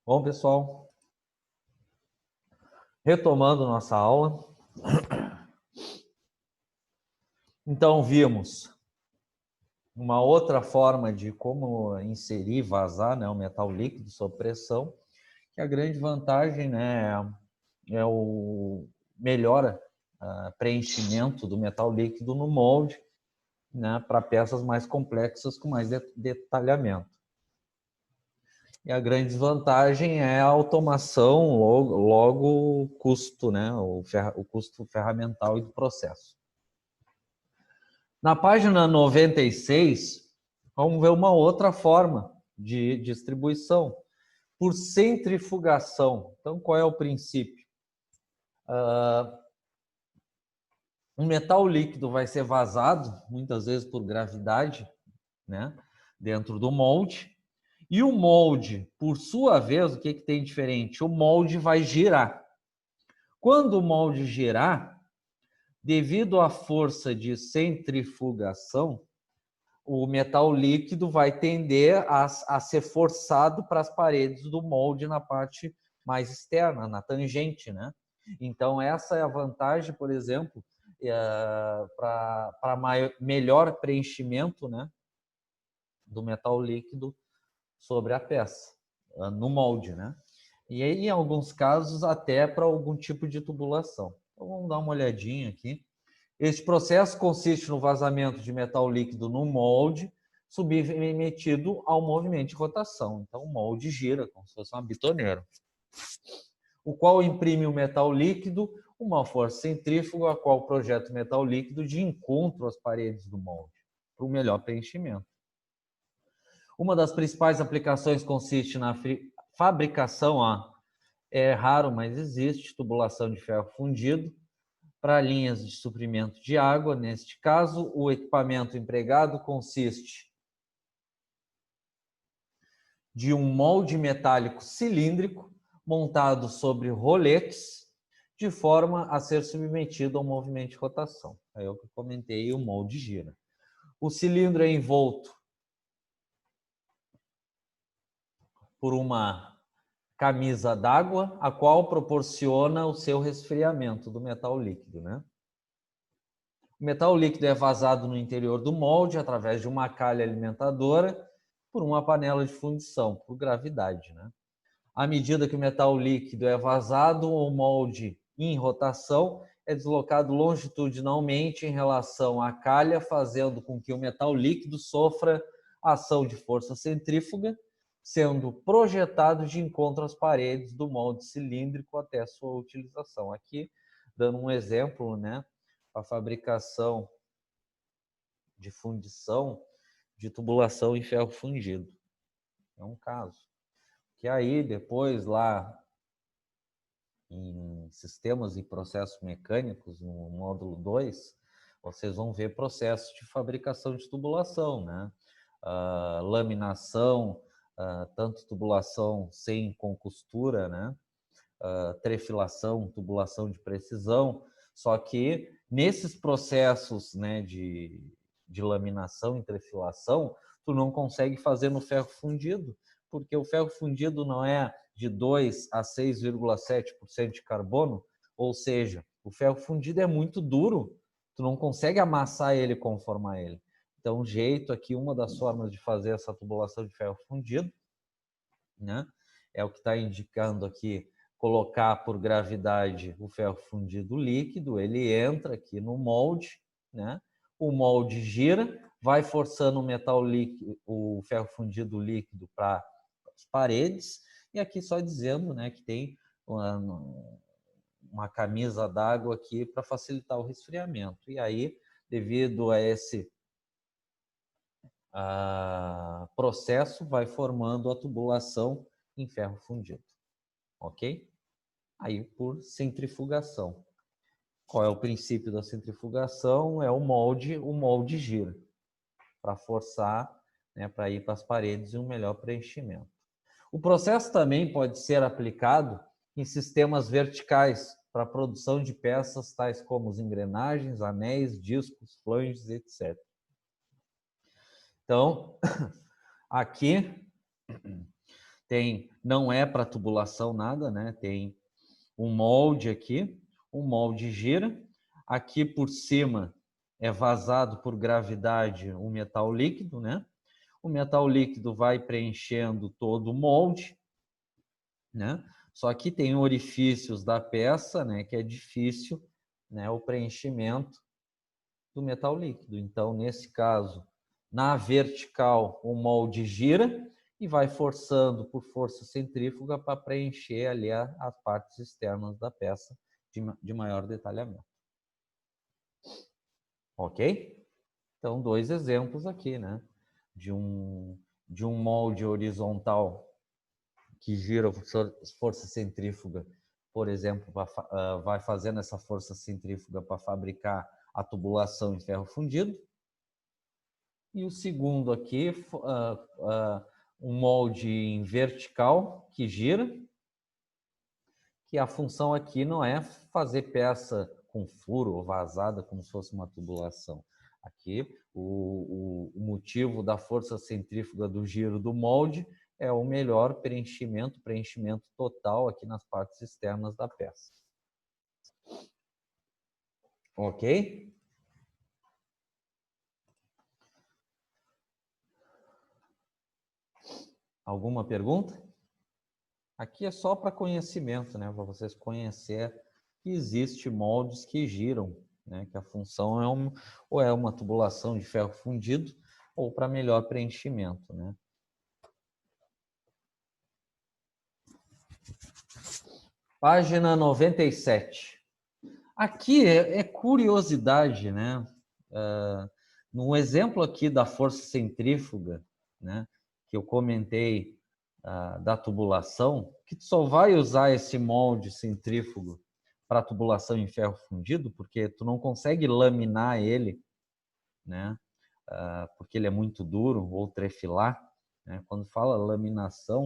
Bom, pessoal, retomando nossa aula. Então, vimos uma outra forma de como inserir e vazar, né, o metal líquido sob pressão, que a grande vantagem, né, é o melhor preenchimento do metal líquido no molde, né, para peças mais complexas com mais detalhamento. E a grande desvantagem é a automação, logo o custo, né, o custo ferramental e do processo. Na página 96, vamos ver uma outra forma de distribuição, por centrifugação. Então, qual é o princípio? Um metal líquido vai ser vazado, muitas vezes por gravidade, né, dentro do molde. E o molde, por sua vez, o que tem diferente? O molde vai girar. Quando o molde girar, devido à força de centrifugação, o metal líquido vai tender a ser forçado para as paredes do molde na parte mais externa, na tangente, né? Então, essa é a vantagem, por exemplo, para melhor preenchimento, né, do metal líquido sobre a peça, no molde, né? E aí, em alguns casos, até para algum tipo de tubulação. Então, vamos dar uma olhadinha aqui. Este processo consiste no vazamento de metal líquido no molde, submetido ao movimento de rotação. Então, o molde gira, como se fosse uma bitoneira, o qual imprime o metal líquido uma força centrífuga, a qual projeta o metal líquido de encontro às paredes do molde, para um melhor preenchimento. Uma das principais aplicações consiste na fabricação, é raro, mas existe, tubulação de ferro fundido, para linhas de suprimento de água. Neste caso, o equipamento empregado consiste de um molde metálico cilíndrico montado sobre roletes, de forma a ser submetido ao movimento de rotação. Aí eu comentei, o molde gira. O cilindro é envolto por uma camisa d'água, a qual proporciona o seu resfriamento do metal líquido, né? O metal líquido é vazado no interior do molde através de uma calha alimentadora por uma panela de fundição, por gravidade, né? À medida que o metal líquido é vazado, o molde em rotação é deslocado longitudinalmente em relação à calha, fazendo com que o metal líquido sofra ação de força centrífuga, sendo projetado de encontro às paredes do molde cilíndrico até sua utilização. Aqui, dando um exemplo, né, a fabricação de fundição de tubulação em ferro fundido. É um caso. Que aí, depois, lá em sistemas e processos mecânicos, no módulo 2, vocês vão ver processos de fabricação de tubulação, né? Laminação, tanto tubulação com costura, né? Trefilação, tubulação de precisão. Só que nesses processos, né, de laminação e trefilação, tu não consegue fazer no ferro fundido, porque o ferro fundido não é de 2 a 6,7% de carbono, ou seja, o ferro fundido é muito duro, tu não consegue amassar ele, conformar ele. Então, o jeito aqui, uma das formas de fazer essa tubulação de ferro fundido, né, é o que está indicando aqui, colocar por gravidade o ferro fundido líquido, ele entra aqui no molde, né? O molde gira, vai forçando o metal líquido, o ferro fundido líquido para as paredes, e aqui só dizendo, né, que tem uma camisa d'água aqui para facilitar o resfriamento. E aí, devido a esse processo vai formando a tubulação em ferro fundido, ok? Aí por centrifugação. Qual é o princípio da centrifugação? É o molde gira para forçar, né, para ir para as paredes e um melhor preenchimento. O processo também pode ser aplicado em sistemas verticais para a produção de peças tais como as engrenagens, anéis, discos, flanges, etc. Então, aqui não é para tubulação nada, né? Tem um molde aqui, o molde gira, aqui por cima é vazado por gravidade um metal líquido, né? O metal líquido vai preenchendo todo o molde, né? Só que tem orifícios da peça, né, que é difícil, né, o preenchimento do metal líquido. Então, nesse caso, na vertical, o molde gira e vai forçando por força centrífuga para preencher ali as partes externas da peça de maior detalhamento. Ok? Então, 2 exemplos aqui, né? De um molde horizontal que gira força centrífuga, por exemplo, vai fazendo essa força centrífuga para fabricar a tubulação em ferro fundido. E o segundo aqui, um molde em vertical que gira, que a função aqui não é fazer peça com furo ou vazada como se fosse uma tubulação. Aqui, o motivo da força centrífuga do giro do molde é o melhor preenchimento total aqui nas partes externas da peça. Ok? Alguma pergunta? Aqui é só para conhecimento, né? Para vocês conhecerem que existe moldes que giram, né? Que a função ou é uma tubulação de ferro fundido ou para melhor preenchimento, né? Página 97. Aqui é curiosidade, né? No exemplo aqui da força centrífuga, né? Que eu comentei da tubulação, que tu só vai usar esse molde centrífugo para tubulação em ferro fundido, porque tu não consegue laminar ele, né? Porque ele é muito duro, ou trefilar, né? Quando fala laminação,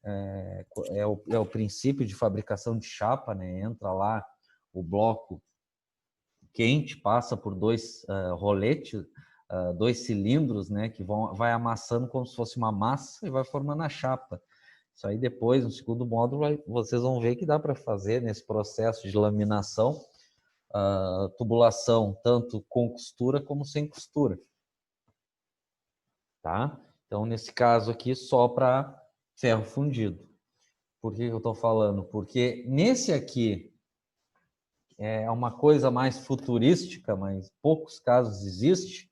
é o princípio de fabricação de chapa, né? Entra lá o bloco quente, passa por 2 roletes, 2 cilindros, né? Que vai amassando como se fosse uma massa e vai formando a chapa. Isso aí depois, no segundo módulo, vocês vão ver que dá para fazer nesse processo de laminação, tubulação tanto com costura como sem costura. Tá? Então, nesse caso aqui, só para ferro fundido. Por que eu estou falando? Porque nesse aqui é uma coisa mais futurística, mas poucos casos existe.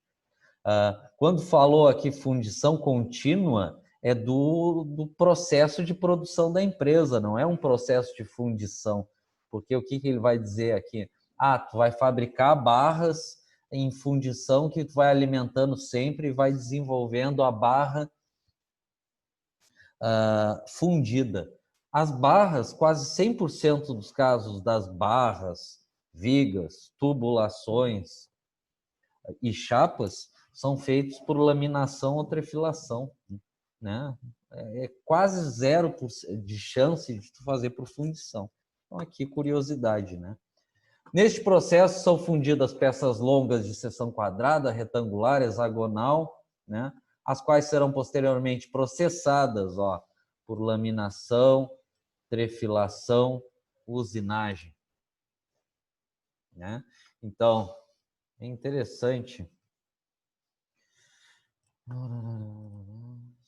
Quando falou aqui fundição contínua, é do processo de produção da empresa, não é um processo de fundição. Porque o que ele vai dizer aqui? Tu vai fabricar barras em fundição que tu vai alimentando sempre e vai desenvolvendo a barra fundida. As barras, quase 100% dos casos das barras, vigas, tubulações e chapas são feitos por laminação ou trefilação, né? É quase 0% de chance de tu fazer por fundição. Então aqui curiosidade, né? Neste processo são fundidas peças longas de seção quadrada, retangular, hexagonal, né? As quais serão posteriormente processadas, por laminação, trefilação, usinagem, né? Então, é interessante.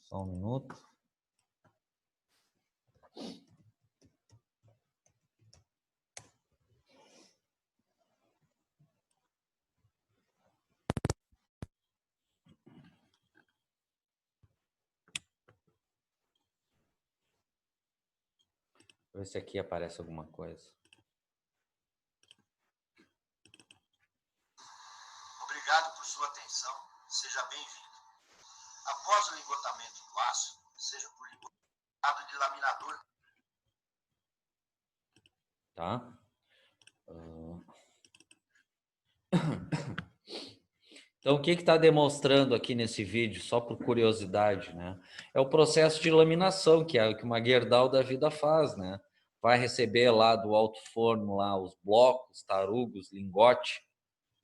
Só um minuto. Ver se aqui aparece alguma coisa. Obrigado por sua atenção. Seja bem-vindo. Após o lingotamento do aço, seja por lingotamento de laminador. Tá? Então, o que está demonstrando aqui nesse vídeo, só por curiosidade, né? É o processo de laminação, que é o que uma Gerdau da vida faz, né? Vai receber lá do alto forno lá os blocos, tarugos, lingote,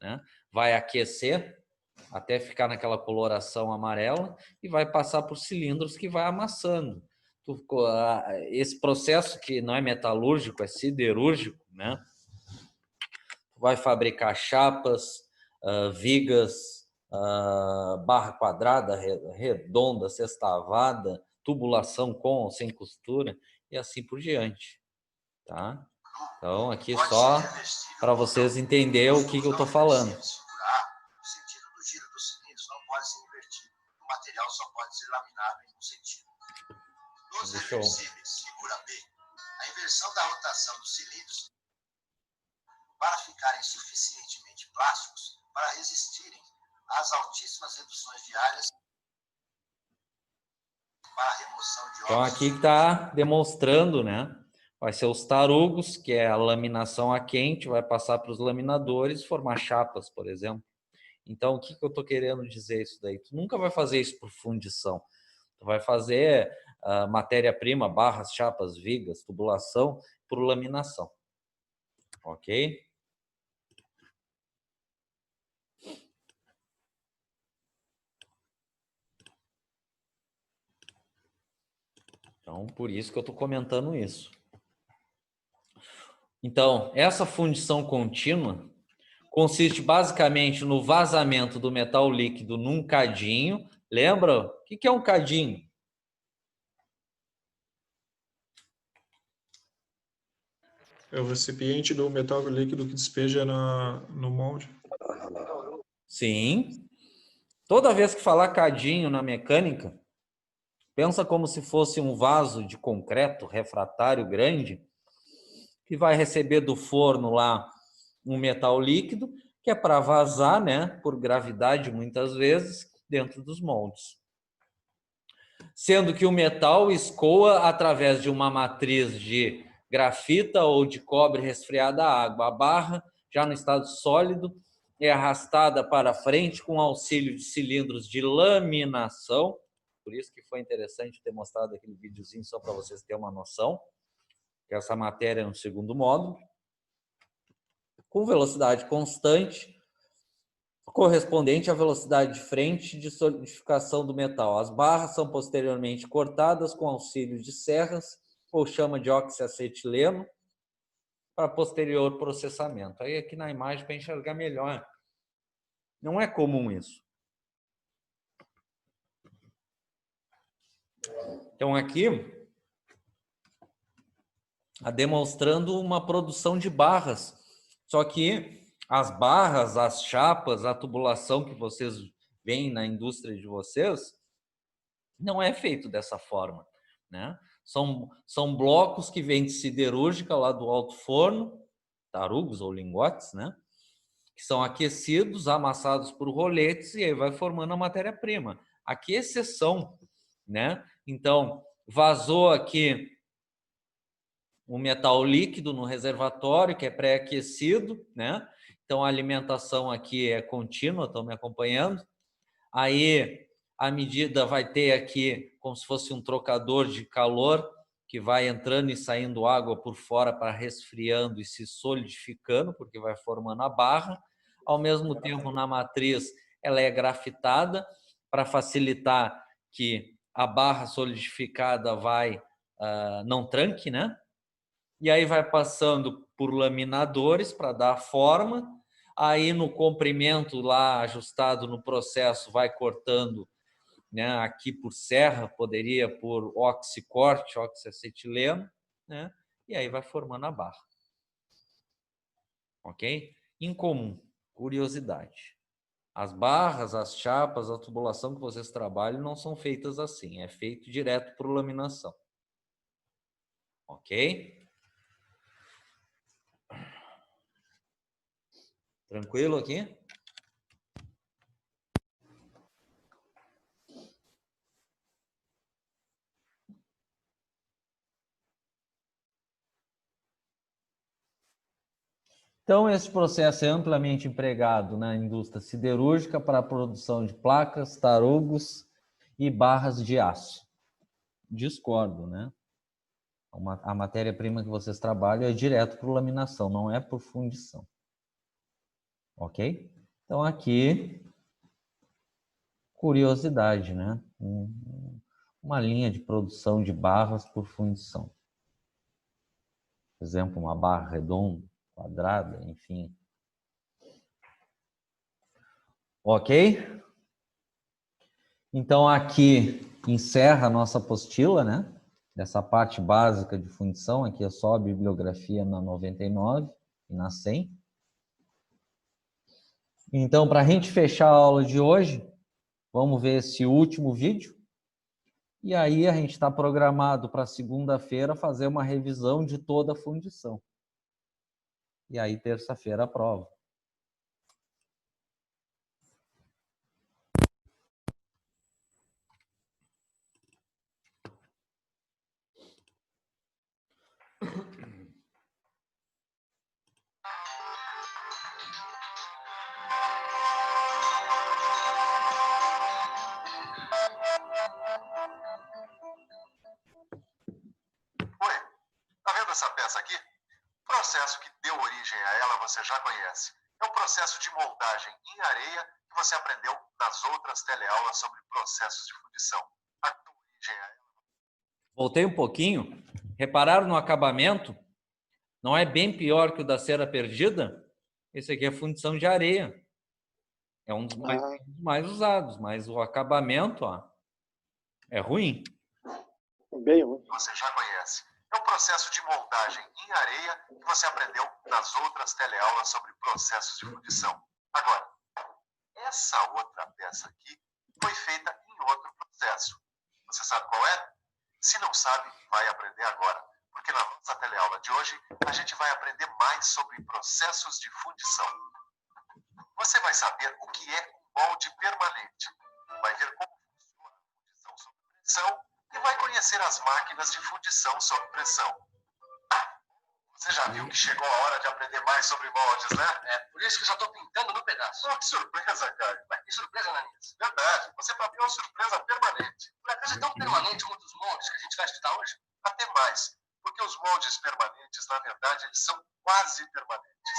né? Vai aquecer até ficar naquela coloração amarela e vai passar por cilindros que vai amassando. Esse processo que não é metalúrgico, é siderúrgico, né? Vai fabricar chapas, vigas, barra quadrada, redonda, sextavada, tubulação com ou sem costura e assim por diante, tá? Então, aqui só para vocês entenderem o que eu estou falando. O sentido do giro dos cilindros não pode ser invertido. O material só pode ser laminado em um sentido. Nos reversíveis, figura B, a inversão da rotação dos cilindros para ficarem suficientemente plásticos para resistirem às altíssimas reduções diárias para a remoção de óxidos. Então, aqui está demonstrando, né? Vai ser os tarugos, que é a laminação a quente, vai passar para os laminadores, formar chapas, por exemplo. Então, o que eu estou querendo dizer isso daí? Tu nunca vai fazer isso por fundição. Tu vai fazer matéria-prima, barras, chapas, vigas, tubulação, por laminação. Ok? Então, por isso que eu estou comentando isso. Então, essa fundição contínua consiste basicamente no vazamento do metal líquido num cadinho. Lembra? O que é um cadinho? É o recipiente do metal líquido que despeja no molde. Sim. Toda vez que falar cadinho na mecânica, pensa como se fosse um vaso de concreto refratário grande que vai receber do forno lá um metal líquido que é para vazar, né, por gravidade muitas vezes, dentro dos moldes. Sendo que o metal escoa através de uma matriz de grafita ou de cobre resfriada à água. A barra, já no estado sólido, é arrastada para frente com auxílio de cilindros de laminação. Por isso que foi interessante ter mostrado aquele videozinho só para vocês terem uma noção. Que essa matéria é no segundo módulo. Com velocidade constante, correspondente à velocidade de frente de solidificação do metal. As barras são posteriormente cortadas com auxílio de serras ou chama de oxiacetileno para posterior processamento. Aí aqui na imagem para enxergar melhor. Não é comum isso. Então aqui está demonstrando uma produção de barras. Só que as barras, as chapas, a tubulação que vocês veem na indústria de vocês, não é feito dessa forma, né? São blocos que vêm de siderúrgica lá do alto forno, tarugos ou lingotes, né? Que são aquecidos, amassados por roletes e aí vai formando a matéria-prima. Aqui é exceção, né? Então, vazou aqui um metal líquido no reservatório, que é pré-aquecido, né? Então, a alimentação aqui é contínua, estão me acompanhando. Aí, a medida vai ter aqui como se fosse um trocador de calor, que vai entrando e saindo água por fora para resfriando e se solidificando, porque vai formando a barra. Ao mesmo tempo, na matriz, ela é grafitada para facilitar que a barra solidificada não tranque, né? E aí vai passando por laminadores para dar forma. Aí no comprimento lá ajustado no processo vai cortando, né, aqui por serra, poderia por oxicorte, oxiacetileno, né? E aí vai formando a barra. Ok? Incomum, curiosidade. As barras, as chapas, a tubulação que vocês trabalham não são feitas assim, é feito direto por laminação. Ok? Tranquilo aqui? Então, esse processo é amplamente empregado na indústria siderúrgica para a produção de placas, tarugos e barras de aço. Discordo, né? A matéria-prima que vocês trabalham é direto por laminação, não é por fundição. Ok? Então, aqui, curiosidade, né? Uma linha de produção de barras por fundição. Por exemplo, uma barra redonda, quadrada, enfim. Ok? Então, aqui encerra a nossa apostila, né? Dessa parte básica de fundição. Aqui é só a bibliografia na 99 e na 100. Então, para a gente fechar a aula de hoje, vamos ver esse último vídeo. E aí a gente está programado para segunda-feira fazer uma revisão de toda a fundição. E aí, terça-feira, a prova. Oi, tá vendo essa peça aqui? O processo que deu origem a ela você já conhece. É um processo de moldagem em areia que você aprendeu nas outras teleaulas sobre processos de fundição. A que deu origem a ela. Voltei um pouquinho. Repararam no acabamento? Não é bem pior que o da cera perdida? Esse aqui é fundição de areia. É um dos mais usados, mas o acabamento, ó, é ruim. Bem ruim. Você já conhece. É um processo de moldagem em areia que você aprendeu nas outras teleaulas sobre processos de fundição. Agora, essa outra peça aqui foi feita em outro processo. Você sabe qual é? Se não sabe, vai aprender agora. Porque na nossa teleaula de hoje, a gente vai aprender mais sobre processos de fundição. Você vai saber o que é um molde permanente. Vai ver como funciona a fundição sob pressão e vai conhecer as máquinas de fundição sob pressão. Você já viu que chegou a hora de aprender mais sobre moldes, né? É, por isso que eu já estou pintando no pedaço. Oh, que surpresa, cara. Ué, que surpresa, Ananias. Verdade, você para mim é uma surpresa permanente. Por acaso é tão permanente quanto os moldes que a gente vai estudar hoje? Até mais, porque os moldes permanentes, na verdade, eles são quase permanentes.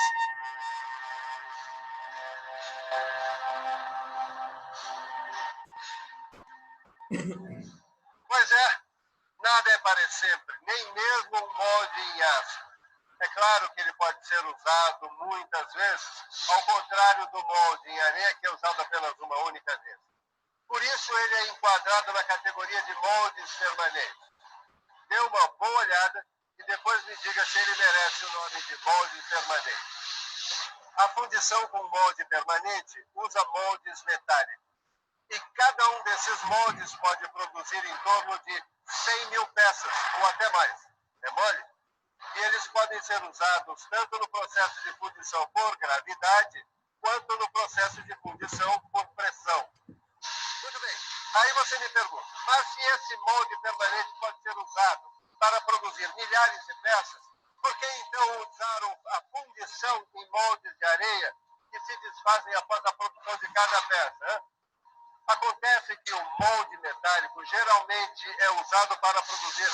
Pois é, nada é para sempre, nem mesmo um molde em aço. É claro que ele pode ser usado muitas vezes, ao contrário do molde em areia, que é usado apenas uma única vez. Por isso ele é enquadrado na categoria de moldes permanentes. Dê uma boa olhada e depois me diga se ele merece o nome de molde permanente. A fundição com molde permanente usa moldes metálicos. E cada um desses moldes pode produzir em torno de 100 mil peças, ou até mais. É mole? E eles podem ser usados tanto no processo de fundição por gravidade, quanto no processo de fundição por pressão. Muito bem. Aí você me pergunta, mas se esse molde permanente pode ser usado para produzir milhares de peças, por que então usaram a fundição em moldes de areia que se desfazem após a produção de cada peça? Hein? Acontece que o molde metálico geralmente é usado para produzir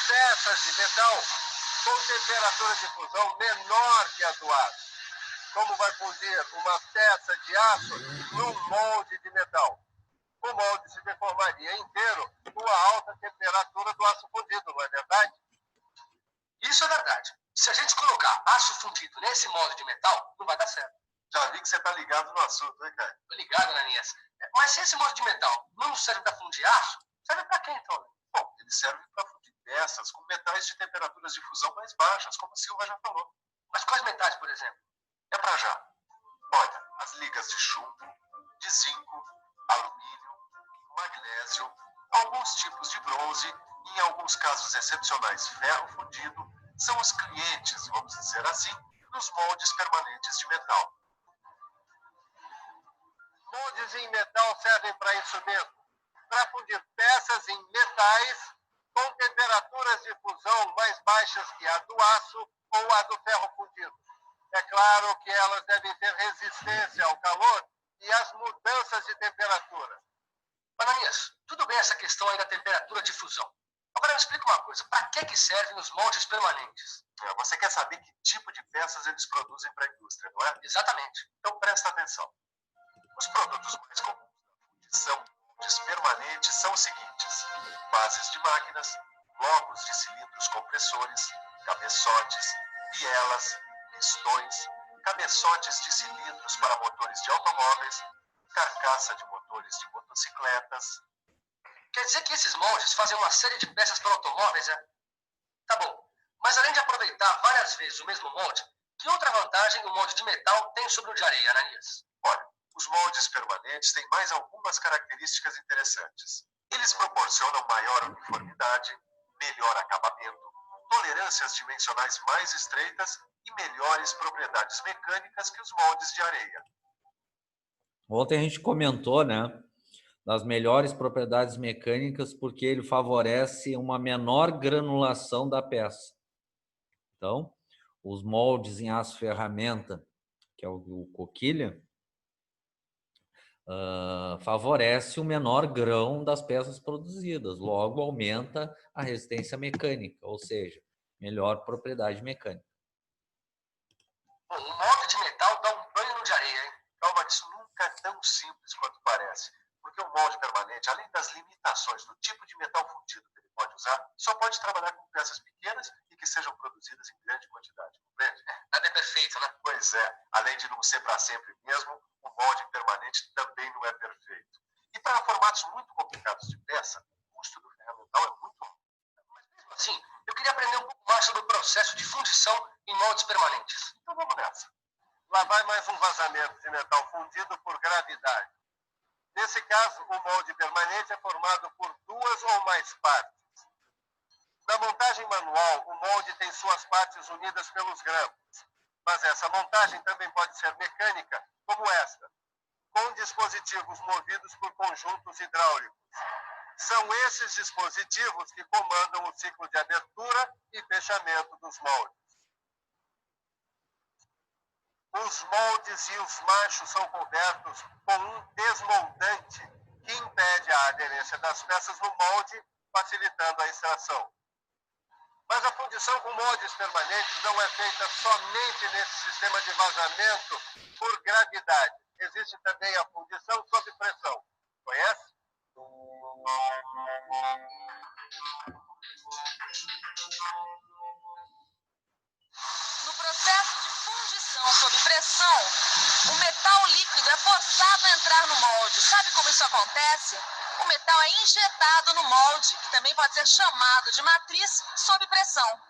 peças de metal com temperatura de fusão menor que a do aço. Como vai fundir uma peça de aço num molde de metal? O molde se deformaria inteiro com a alta temperatura do aço fundido, não é verdade? Isso é verdade. Se a gente colocar aço fundido nesse molde de metal, não vai dar certo. Já vi que você está ligado no assunto, hein, cara? Tô ligado, Ananias. Mas se esse molde de metal não serve para fundir aço, serve para quê, então? Bom, ele serve para fundir peças com metais de temperaturas de fusão mais baixas, como a Silva já falou. Mas quais metais, por exemplo? É para já. Olha, as ligas de chumbo, de zinco, alumínio, magnésio, alguns tipos de bronze e, em alguns casos excepcionais, ferro fundido, são os clientes, vamos dizer assim, dos moldes permanentes de metal. Moldes em metal servem para isso mesmo, para fundir peças em metais com temperaturas de fusão mais baixas que a do aço ou a do ferro fundido. É claro que elas devem ter resistência ao calor e às mudanças de temperatura. Ananias, tudo bem essa questão aí da temperatura de fusão. Agora me explica uma coisa, para que servem os moldes permanentes? Você quer saber que tipo de peças eles produzem para a indústria, não é? Exatamente. Então presta atenção. Os produtos mais comuns da fundição de moldes permanentes são os seguintes: bases de máquinas, blocos de cilindros compressores, cabeçotes, bielas, pistões, cabeçotes de cilindros para motores de automóveis, carcaça de motores de motocicletas. Quer dizer que esses moldes fazem uma série de peças para automóveis, é? Tá bom. Mas além de aproveitar várias vezes o mesmo molde, que outra vantagem o molde de metal tem sobre o de areia, Ananias? Olha, os moldes permanentes têm mais algumas características interessantes. Eles proporcionam maior uniformidade, melhor acabamento, tolerâncias dimensionais mais estreitas e melhores propriedades mecânicas que os moldes de areia. Ontem a gente comentou, né, das melhores propriedades mecânicas porque ele favorece uma menor granulação da peça. Então, os moldes em aço ferramenta, que é o coquilha, favorece o menor grão das peças produzidas, logo aumenta a resistência mecânica, ou seja, melhor propriedade mecânica. Bom, o molde de metal dá um banho no de areia, hein? Calma, isso nunca é tão simples quanto parece, porque o molde permanente, além das limitações do tipo de metal fundido que ele pode usar, só pode trabalhar com peças pequenas e que sejam produzidas em grande quantidade, compreende? Nada é perfeito, né? Pois é, além de não ser para sempre mesmo, o molde permanente também não é perfeito. E para formatos muito complicados de peça, o custo do ferramental é muito alto. Mas mesmo assim, eu queria aprender um pouco mais sobre o processo de fundição em moldes permanentes. Então vamos nessa. Lá vai mais um vazamento de metal fundido por gravidade. Nesse caso, o molde permanente é formado por duas ou mais partes. Na montagem manual, o molde tem suas partes unidas pelos grampos. Mas essa montagem também pode ser mecânica, como esta, com dispositivos movidos por conjuntos hidráulicos. São esses dispositivos que comandam o ciclo de abertura e fechamento dos moldes. Os moldes e os machos são cobertos com um desmoldante que impede a aderência das peças no molde, facilitando a extração. Mas a fundição com moldes permanentes não é feita somente nesse sistema de vazamento por gravidade. Existe também a fundição sob pressão. Conhece? No processo de fundição sob pressão, o metal líquido é forçado a entrar no molde. Sabe como isso acontece? O metal é injetado no molde, que também pode ser chamado de matriz sob pressão.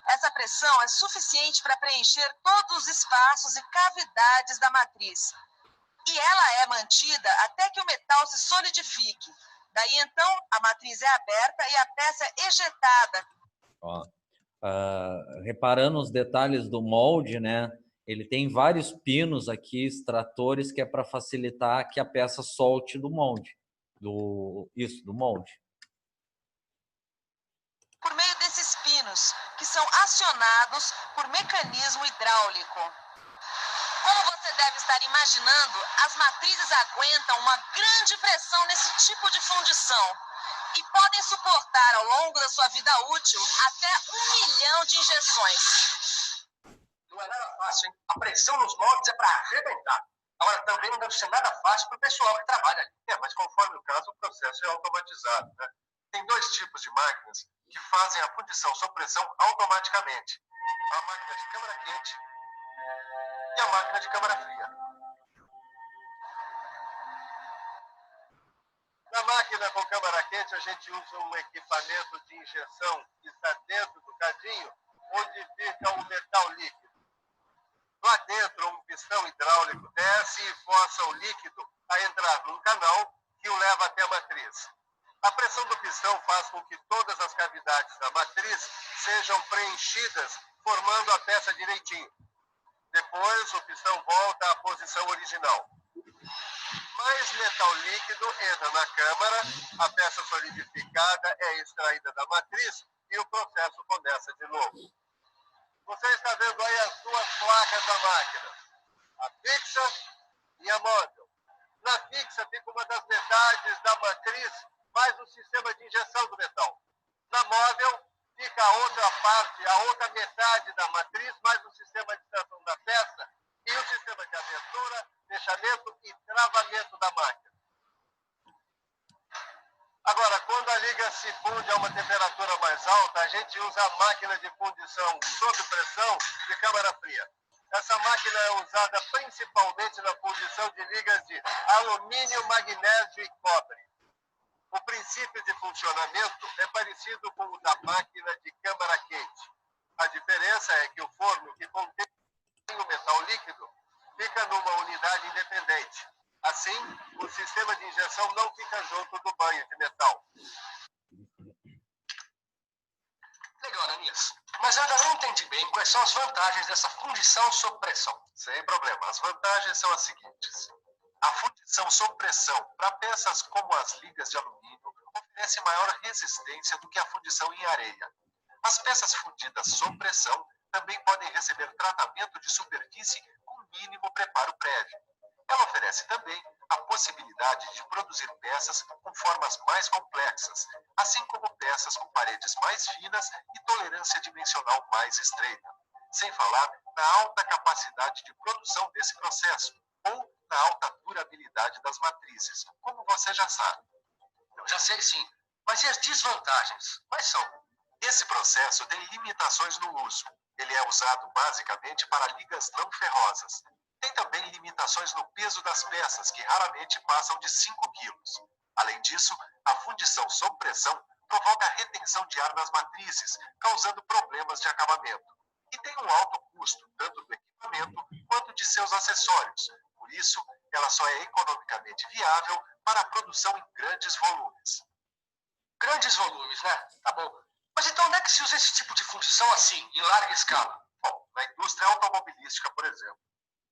Essa pressão é suficiente para preencher todos os espaços e cavidades da matriz. E ela é mantida até que o metal se solidifique. Daí, então, a matriz é aberta e a peça é ejetada. Ó, reparando os detalhes do molde, né? Ele tem vários pinos aqui, extratores, que é para facilitar que a peça solte do molde. Do molde. Por meio desses pinos, que são acionados por mecanismo hidráulico. Como você deve estar imaginando, as matrizes aguentam uma grande pressão nesse tipo de fundição e podem suportar ao longo da sua vida útil até 1 milhão de injeções. Não é nada fácil, hein? A pressão nos moldes é para arrebentar. Agora, também não deve ser nada fácil para o pessoal que trabalha ali. Mas conforme o caso, o processo é automatizado, né? Tem dois tipos de máquinas que fazem a fundição sob pressão automaticamente. A máquina de câmara quente e a máquina de câmara fria. Na máquina com câmara quente, a gente usa um equipamento de injeção que está dentro do cadinho, onde fica o metal líquido. Lá dentro, um pistão hidráulico desce e força o líquido a entrar num canal que o leva até a matriz. A pressão do pistão faz com que todas as cavidades da matriz sejam preenchidas, formando a peça direitinho. Depois, o pistão volta à posição original. Mais metal líquido entra na câmara, a peça solidificada é extraída da matriz e o processo começa de novo. Você está vendo aí as duas placas da máquina, a fixa e a móvel. Na fixa fica uma das metades da matriz mais o sistema de injeção do metal. Na móvel fica a outra parte, a outra metade da matriz mais o sistema de extração da peça e o sistema de abertura, fechamento e travamento da máquina. Agora, quando a liga se funde a uma temperatura mais alta, a gente usa a máquina de fundição sob pressão de câmara fria. Essa máquina é usada principalmente na fundição de ligas de alumínio, magnésio e cobre. O princípio de funcionamento é parecido com o da máquina de câmara quente. A diferença é que o forno que contém o metal líquido fica numa unidade independente. Assim, o sistema de injeção não fica junto do banho de metal. Legal, Ananias. Mas eu ainda não entendi bem quais são as vantagens dessa fundição sob pressão. Sem problema. As vantagens são as seguintes. A fundição sob pressão para peças como as ligas de alumínio oferece maior resistência do que a fundição em areia. As peças fundidas sob pressão também podem receber tratamento de superfície com mínimo preparo prévio. Ela oferece também a possibilidade de produzir peças com formas mais complexas, assim como peças com paredes mais finas e tolerância dimensional mais estreita. Sem falar na alta capacidade de produção desse processo, ou na alta durabilidade das matrizes, como você já sabe. Eu já sei sim, mas e as desvantagens? Quais são? Esse processo tem limitações no uso. Ele é usado basicamente para ligas não ferrosas. Tem também limitações no peso das peças, que raramente passam de 5 quilos. Além disso, a fundição sob pressão provoca retenção de ar nas matrizes, causando problemas de acabamento. E tem um alto custo, tanto do equipamento quanto de seus acessórios. Por isso, ela só é economicamente viável para a produção em grandes volumes. Grandes volumes, né? Tá bom. Mas então onde é que se usa esse tipo de fundição assim, em larga escala? Bom, na indústria automobilística, por exemplo.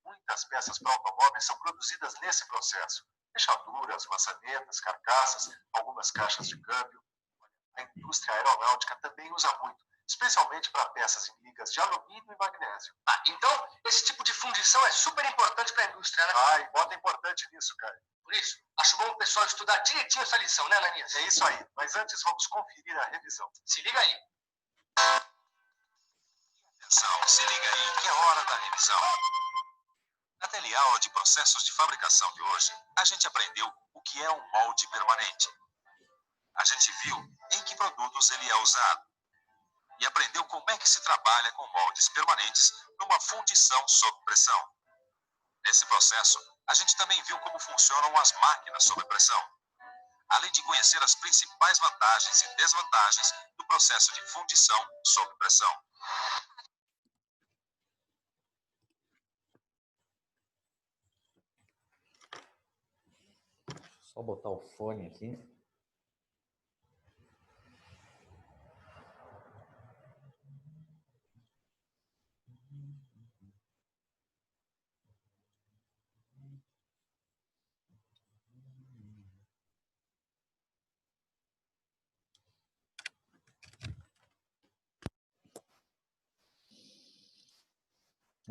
Muitas peças para automóveis são produzidas nesse processo. Fechaduras, maçanetas, carcaças, algumas caixas de câmbio. A indústria aeronáutica também usa muito, especialmente para peças em ligas de alumínio e magnésio. Então esse tipo de fundição é super importante para a indústria, né? E bota importante nisso, cara. Por isso, acho bom o pessoal estudar direitinho essa lição, né, Ananias? É isso aí, mas antes vamos conferir a revisão. Se liga aí. Atenção, se liga aí que é hora da revisão. Na teleaula de processos de fabricação de hoje, a gente aprendeu o que é um molde permanente. A gente viu em que produtos ele é usado. E aprendeu como é que se trabalha com moldes permanentes numa fundição sob pressão. Nesse processo, a gente também viu como funcionam as máquinas sob pressão. Além de conhecer as principais vantagens e desvantagens do processo de fundição sob pressão. Só botar o fone aqui.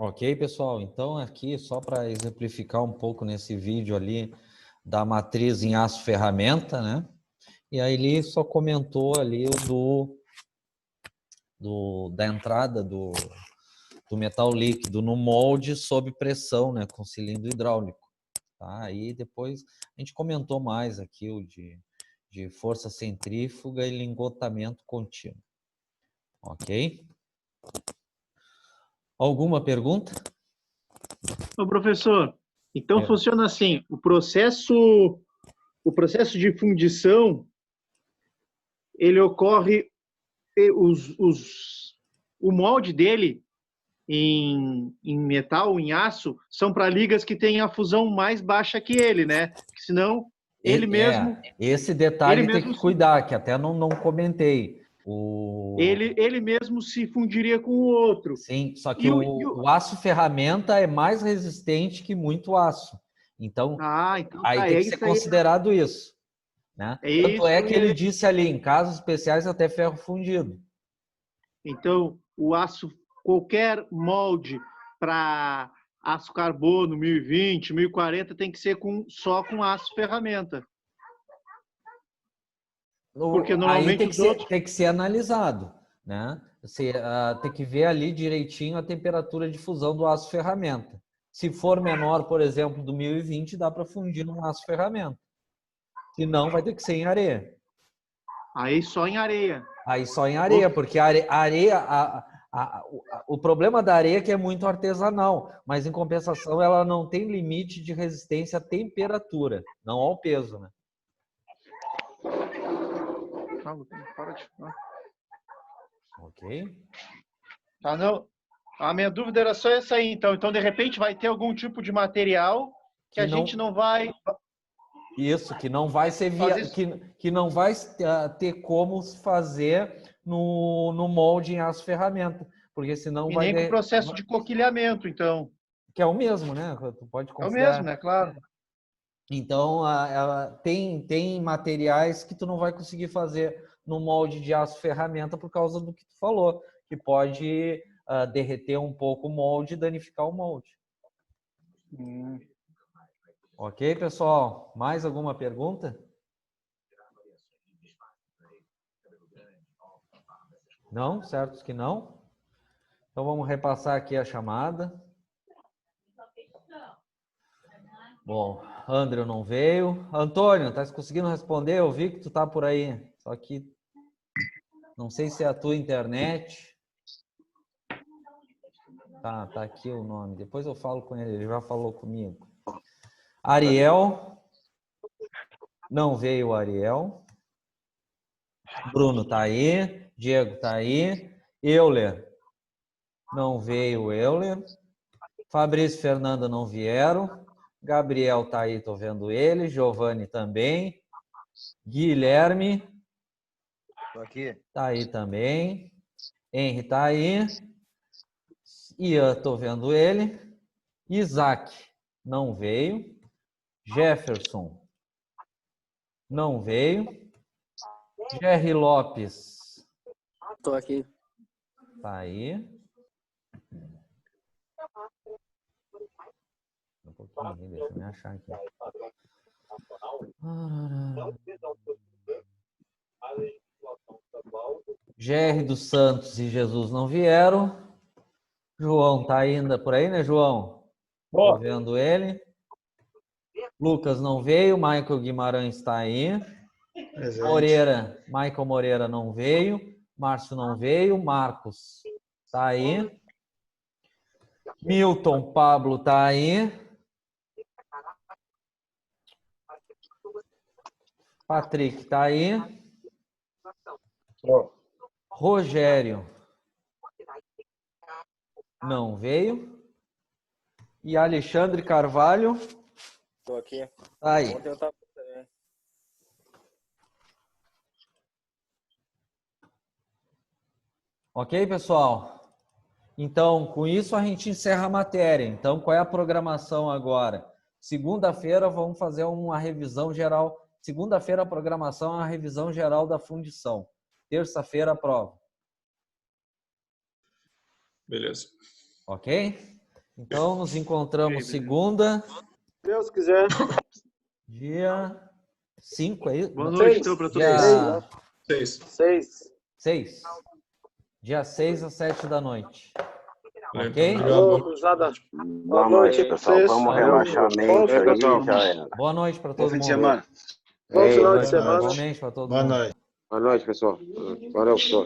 Ok, pessoal? Então, aqui, só para exemplificar um pouco nesse vídeo ali da matriz em aço ferramenta, né? E aí ele só comentou ali da entrada do metal líquido no molde sob pressão, né? Com cilindro hidráulico. Tá? Aí depois a gente comentou mais aqui o de força centrífuga e lingotamento contínuo. Ok? Alguma pergunta? Ô, professor, então funciona assim, o processo de fundição, ele ocorre, o molde dele em metal, em aço, são para ligas que têm a fusão mais baixa que ele, né? Porque senão ele mesmo... Esse detalhe tem que cuidar, que até não comentei. Ele mesmo se fundiria com o outro. Sim, só que o aço ferramenta é mais resistente que muito aço. Então, aí tem que ser considerado isso. Né? Tanto é que ele disse ali, em casos especiais, até ferro fundido. Então, o aço, qualquer molde para aço carbono 1020, 1040 tem que ser só com aço ferramenta. Porque normalmente Aí tem que ser analisado, né? Você tem que ver ali direitinho a temperatura de fusão do aço ferramenta. Se for menor, por exemplo, do 1020, dá para fundir no aço ferramenta. Se não, vai ter que ser em areia. Aí só em areia. Aí só em areia, porque a areia, o problema da areia é que é muito artesanal, mas em compensação ela não tem limite de resistência à temperatura, não ao peso, né? Ok. Ah, não. A minha dúvida era só essa aí, então. Então, de repente, vai ter algum tipo de material que a gente não vai... Isso, que não vai ser que não vai ter como fazer no molde em aço ferramenta, porque senão e vai... nem com o processo de coquilhamento, então. Que é o mesmo, né? Tu pode considerar... É o mesmo, né? Claro. Então, tem materiais que tu não vai conseguir fazer no molde de aço ferramenta por causa do que tu falou, que pode derreter um pouco o molde e danificar o molde. Ok, pessoal? Mais alguma pergunta? Não? Certos que não? Então, vamos repassar aqui a chamada. Bom, André não veio. Antônio, tá conseguindo responder? Eu vi que tu tá por aí. Só que não sei se é a tua internet. Tá aqui o nome. Depois eu falo com ele, ele já falou comigo. Ariel. Não veio o Ariel. Bruno tá aí. Diego tá aí. Euler. Não veio o Euler. Fabrício e Fernanda não vieram. Gabriel tá aí, tô vendo ele. Giovanni também. Guilherme. Tô aqui. Tá aí também. Henry tá aí. Ian, tô vendo ele. Isaac não veio. Jefferson não veio. Jerry Lopes. Tô aqui. Tá aí. Um pouquinho, deixa eu me achar aqui. GR dos Santos e Jesus não vieram. João tá ainda por aí, né, João? Tô vendo ele. Lucas não veio. Michael Guimarães está aí. Presente. Moreira, Michael Moreira não veio. Márcio não veio. Marcos tá aí. Milton Pablo tá aí. Patrick tá aí. Rogério não veio. E Alexandre Carvalho Tô aqui. tá aí. Ontem eu tava também. Ok, pessoal? Então, com isso a gente encerra a matéria. Então, qual é a programação agora? Segunda-feira vamos fazer uma revisão geral. Segunda-feira a programação é uma revisão geral da fundição. Terça-feira a prova. Beleza. Ok? Então, nos encontramos segunda. Deus quiser. Dia 5, é isso? Boa noite, então, para todos. Dia 6. Dia 6 às 7 da noite. Ok? Boa noite, pessoal. Vamos relaxar a mente aí, já era. Boa noite para Bom todo fim mundo. de semana. Bom final de semana. Igualmente para todo mundo. Boa noite. Boa noite, pessoal. Valeu, pessoal.